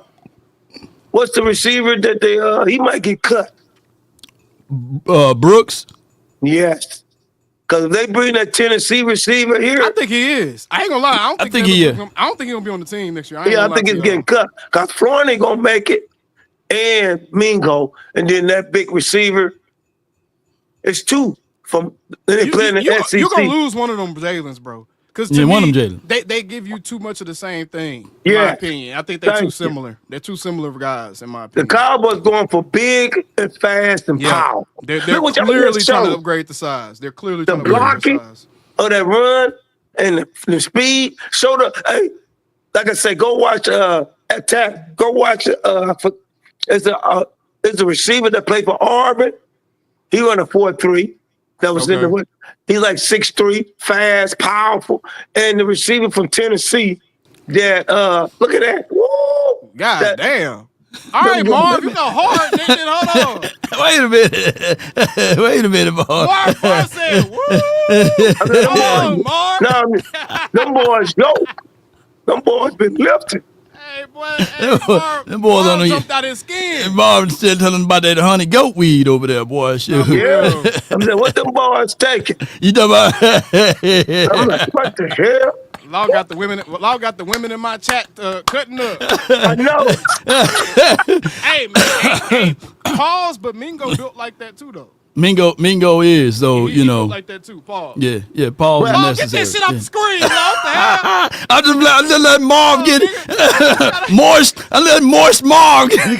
what's the receiver that he might get cut? Brooks? Yes. Because if they bring that Tennessee receiver here. I think he is. I ain't gonna lie. I don't think he's gonna be on the team next year. I think he's getting cut. Because Flournoy gonna make it, and Mingo, and then that big receiver. It's two from they playing the SEC. You're gonna lose one of them Jalen's, bro. Because to me, they give you too much of the same thing, in my opinion. I think they're too similar. They're too similar guys, in my opinion. The Cowboys going for big and fast and power. They're clearly trying to upgrade the size. They're clearly trying to upgrade the size. Of that run and the speed. Like I say, go watch attack. Go watch it's a receiver that played for Auburn. He run a 4.3. That was in the. He's like 6'3", fast, powerful, and the receiver from Tennessee. That look at that! Woo! God damn! All right, Marv, you got hard, nigga. Hold on. Wait a minute, Marv. Marv said, "Woo!" Come on, Marv. Them boys, them boys been lifting. Hey, boy, Marv, them boys Marv jumped out his skin. Marvin's still telling about that honey goat weed over there, boy. Shit. Yeah. I'm saying, what them boys taking? You know about? I'm like, what the hell? Law got the women in my chat cutting up. I know. Hey, man, pause, but Mingo built like that too, though. Mingo is, though, he built like that too. Pause. Yeah, pause is necessary. Get that shit off the screen, Law. I just let Marv get it. Moist. I let moist Marv get it.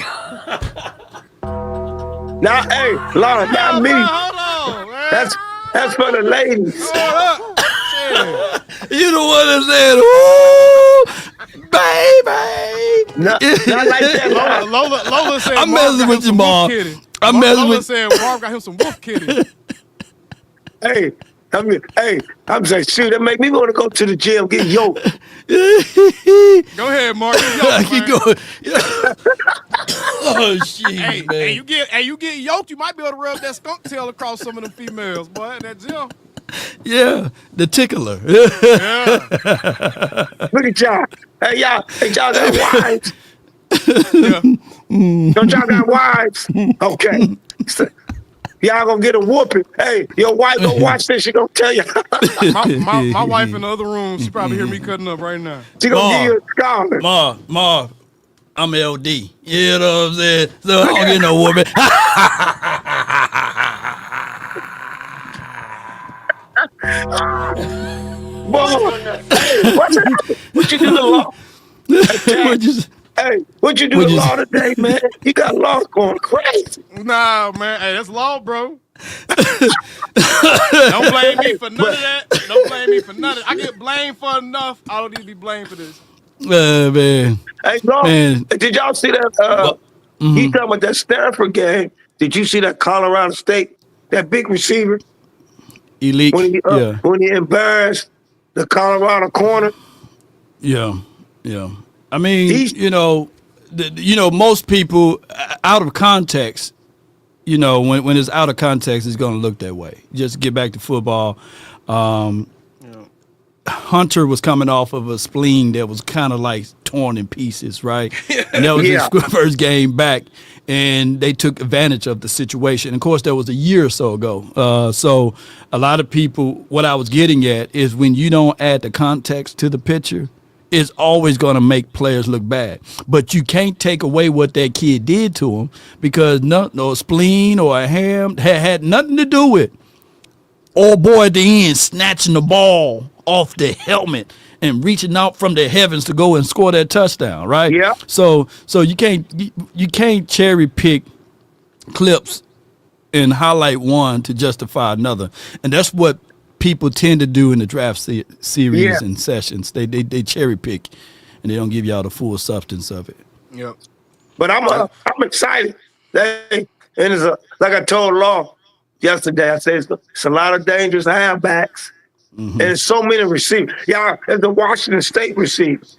Now, hey, Law, not me. Hold on, man. That's for the ladies. Hold up. You the one that said, "Ooh, baby." Not like that, Lola said, I'm messing with you, Marv. I'm messing with. Saying Marv got him some wolf kitty. Hey, I'm saying, shoot, that make me want to go to the gym, get yoked. Go ahead, Mark. I keep going. Oh shit, hey, man. you get yoked, you might be able to rub that skunk tail across some of them females, boy, in that gym. Yeah, the tickler. Yeah. Look at y'all. Hey, y'all got wives. Yeah. Don't y'all got wives? Okay. So, y'all gonna get a whooping. Hey, your wife gonna watch this. She gonna tell you. my wife in the other room. She probably hear me cutting up right now. She gonna give you a scholar. Ma, I'm LD. You know what I'm saying? So I don't get no whooping. Boy, what you do to law? What you do to law today, man? You got law going crazy. Nah, man. Hey, that's law, bro. Don't blame me for none of that. Don't blame me for none of it. I get blamed for enough. I don't need to be blamed for this. Man. Hey, Law, man. Did y'all see that? He talking about that Stanford game. Did you see that Colorado State, that big receiver? Elite. When he embarrassed the Colorado corner. Yeah. I mean, most people out of context, when it's out of context, it's going to look that way. Just get back to football. Hunter was coming off of a spleen that was kind of like torn in pieces, right? And that was his first game back, and they took advantage of the situation. Of course, that was a year or so ago. So a lot of people, what I was getting at is when you don't add the context to the picture, it's always going to make players look bad. But you can't take away what that kid did to him because no spleen or a ham had nothing to do with old boy at the end snatching the ball off the helmet and reaching out from the heavens to go and score that touchdown, right? Yeah. So you can't cherry pick clips and highlight one to justify another, and that's what people tend to do in the draft series and sessions. They cherry pick, and they don't give y'all the full substance of it. Yep. But I'm excited. And it's like I told Law yesterday. I said it's a lot of dangerous halfbacks, and there's so many receivers. Y'all, as the Washington State receivers,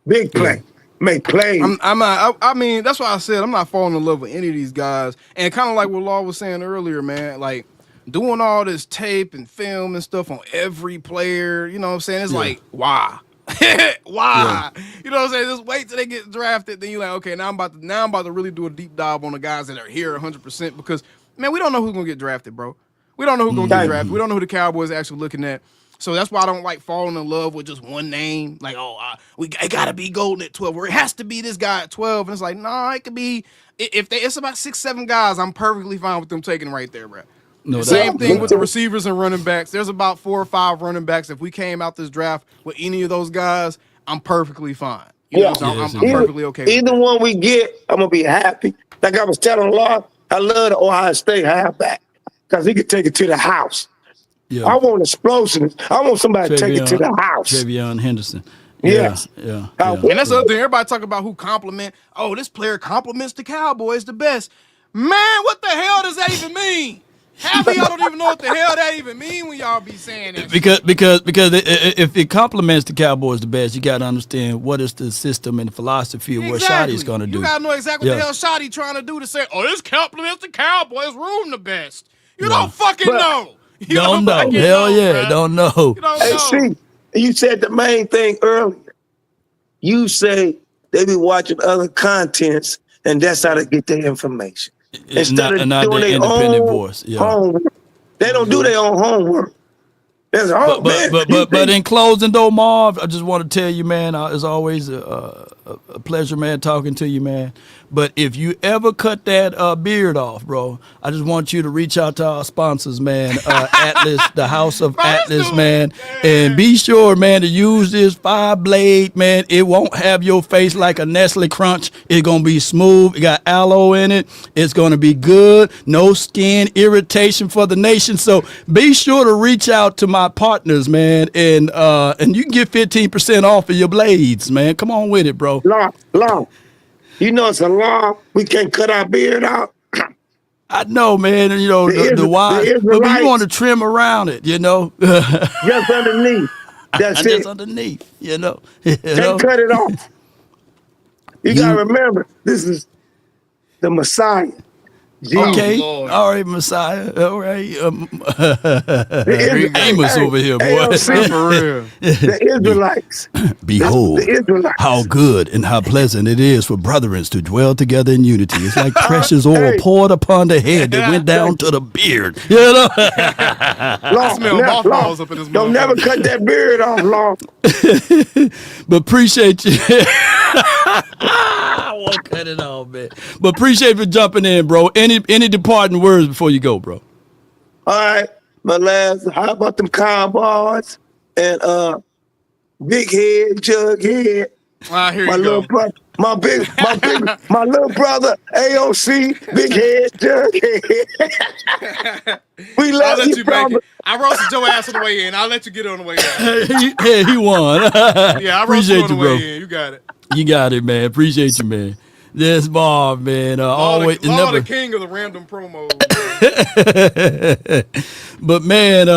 big play, make plays. I mean, that's why I said I'm not falling in love with any of these guys. And kind of like what Law was saying earlier, man, like doing all this tape and film and stuff on every player, you know what I'm saying? It's like, why? Why? Yeah. You know what I'm saying? Just wait till they get drafted. Then you're like, okay, now I'm about to really do a deep dive on the guys that are here 100% because, man, we don't know who's going to get drafted, bro. We don't know who's going to get drafted. We don't know who the Cowboys are actually looking at. So that's why I don't like falling in love with just one name. Like, it got to be Golden at 12, or it has to be this guy at 12. And it's like, nah, it could be, it's about 6-7 guys, I'm perfectly fine with them taking right there, bro. No, same thing with the receivers and running backs. There's about 4 or 5 running backs. If we came out this draft with any of those guys, I'm perfectly fine. I'm perfectly okay. Either one we get, I'm going to be happy. Like I was telling Law, I love the Ohio State halfback because he could take it to the house. Yeah. I want explosions. I want somebody to take it to the house. Javion Henderson. Yeah. And that's the other thing. Everybody talk about who compliment. Oh, this player compliments the Cowboys the best. Man, what the hell does that even mean? Half of y'all don't even know what the hell that even mean when y'all be saying that. Because if it compliments the Cowboys the best, you got to understand what is the system and philosophy of what Shotty's going to do. You got to know exactly what the hell Shotty trying to do to say, oh, this compliments the Cowboys room the best. You don't fucking know. You don't know. Hell yeah, don't know. You don't know. See, you said the main thing earlier. You say they be watching other contents, and that's how they get their information. Instead of doing their own voice. Homework. They don't do their own homework. But in closing though, Marv, I just want to tell you, man, it's always a pleasure, man, talking to you, man. But if you ever cut that beard off, bro, I just want you to reach out to our sponsors, man, Atlas, the House of Atlas, man, and be sure, man, to use this 5-blade, man. It won't have your face like a Nestle Crunch. It's gonna be smooth. It got aloe in it. It's gonna be good. No skin irritation for the nation. So be sure to reach out to my partners, man, and you can get 15% off of your blades, man. Come on with it, bro. Long. You know it's a law. We can't cut our beard out. I know, man. And, you know, the wise, but you want to trim around it, you know. Just underneath. That's it. Just underneath, you know. Can't cut it off. You gotta remember, this is the Messiah. Jesus. Okay, all right, Messiah. All right, Amos over here, boy. AOC, for real. The Israelites. Behold, how good and how pleasant it is for brethren to dwell together in unity. It's like precious oil poured upon the head that went down to the beard. You know? I smell mothballs up in this. Don't never cut that beard off, Lord. But appreciate you. I won't cut it off, man. But appreciate you for jumping in, bro. Any departing words before you go, bro? All right, my last. How about them Cowboys and big head, jug head? Here my you little go. brother, my little brother, AOC, big head, jug head. We love you, brother. I roasted your ass on the way in. I'll let you get it on the way out. Yeah, he won. Yeah, I roasted you on the way in. You got it. You got it, man. Appreciate you, man. This Bob, man. Always the king of the random promos. But man,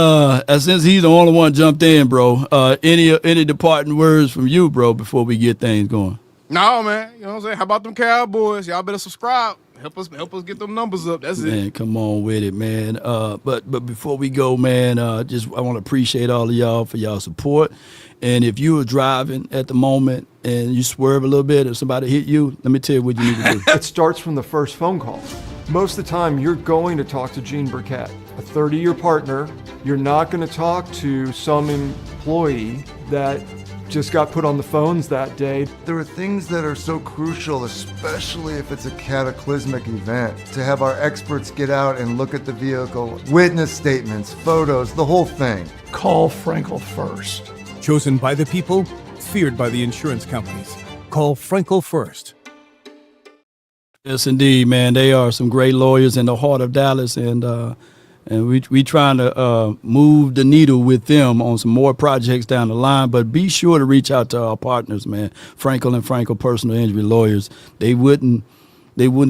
since he's the only one jumped in, bro. Any departing words from you, bro, before we get things going? No, man. You know what I'm saying? How about them Cowboys? Y'all better subscribe. Help us get them numbers up. That's it. Man, come on with it, man. But before we go, man, I want to appreciate all of y'all for y'all support. And if you are driving at the moment and you swerve a little bit, if somebody hit you, let me tell you what you need to do. It starts from the first phone call. Most of the time, you're going to talk to Gene Burkett, a 30-year partner. You're not going to talk to some employee that just got put on the phones that day. There are things that are so crucial, especially if it's a cataclysmic event, to have our experts get out and look at the vehicle, witness statements, photos, the whole thing. Call Frankel first. Chosen by the people, feared by the insurance companies. Call Frankel first. Yes, indeed, man. They are some great lawyers in the heart of Dallas, and we trying to move the needle with them on some more projects down the line. But be sure to reach out to our partners, man. Frankel and Frankel Personal Injury Lawyers. They wouldn't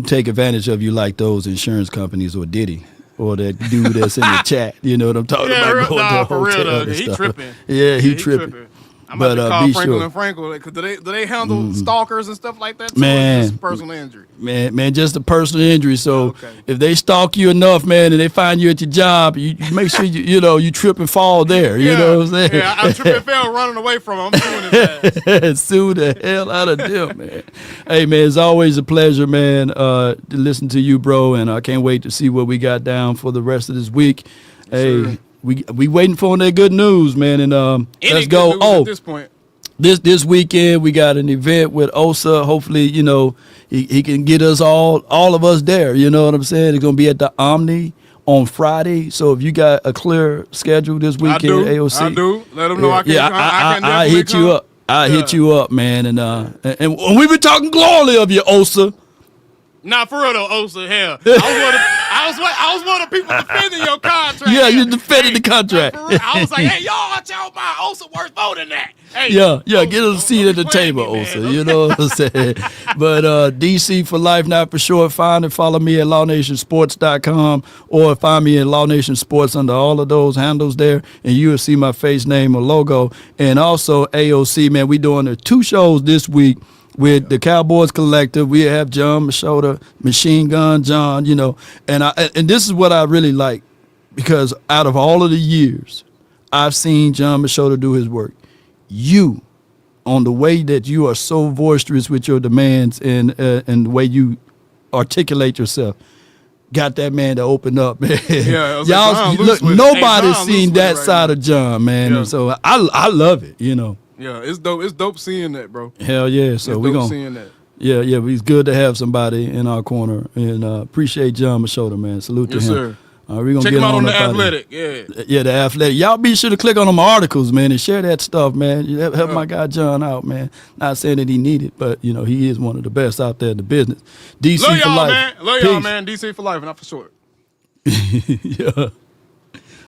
take advantage of you like those insurance companies or Diddy. Or that dude that's in the chat, you know what I'm talking about? Going to for real, hotel he tripping. Yeah, he tripping. I'm about to call Frankel and Frankel. Do they handle stalkers and stuff like that too? Man, or just personal injury. Man, just a personal injury. So if they stalk you enough, man, and they find you at your job, you make sure you trip and fall there. You know what I'm saying? Yeah, I trip and fell running away from him. I'm suing his ass. Sue the hell out of them, man. Hey, man, it's always a pleasure, man, to listen to you, bro, and I can't wait to see what we got down for the rest of this week. Hey. We waiting for that good news, man, and let's go. At this point, this weekend we got an event with Osa. Hopefully, he can get us all of us there. You know what I'm saying? It's gonna be at the Omni on Friday. So if you got a clear schedule this weekend, AOC, I do. Let them know I can. Yeah, I hit you up. I hit you up, man, and we've been talking glowingly of you, Osa. Not for real though, Osa. Hell, I was one of the people defending your contract. Yeah, you defended the contract. I was like, hey, y'all watch out, my Osa worth more than that. Hey, yeah, get us a seat at the table, Osa. You know what I'm saying? But DC for life, not for short. Find and follow me at lawnationsports.com or find me at Law Nation Sports under all of those handles there, and you will see my face, name, or logo. And also AOC, man, we doing 2 shows this week. With the Cowboys Collective, we have John Machota, Machine Gun John, and this is what I really like, because out of all of the years I've seen John Machota do his work, you, on the way that you are so boisterous with your demands and the way you articulate yourself, got that man to open up, man. Yeah, y'all look, nobody's seen that side of John, man. Yeah. And so I love it, Yeah, it's dope. It's dope seeing that, bro. Hell yeah. So we're going to seeing that. Yeah, it's good to have somebody in our corner. And appreciate John Machota, man. Salute to him. Sir. We're gonna check get him out on the Athletic. Yeah. Yeah, the Athletic. Y'all be sure to click on them articles, man, and share that stuff, man. Help my guy John out, man. Not saying that he need it, but he is one of the best out there in the business. DC Love for y'all, life. Man. Love y'all, man. DC for life, not for short. Yeah.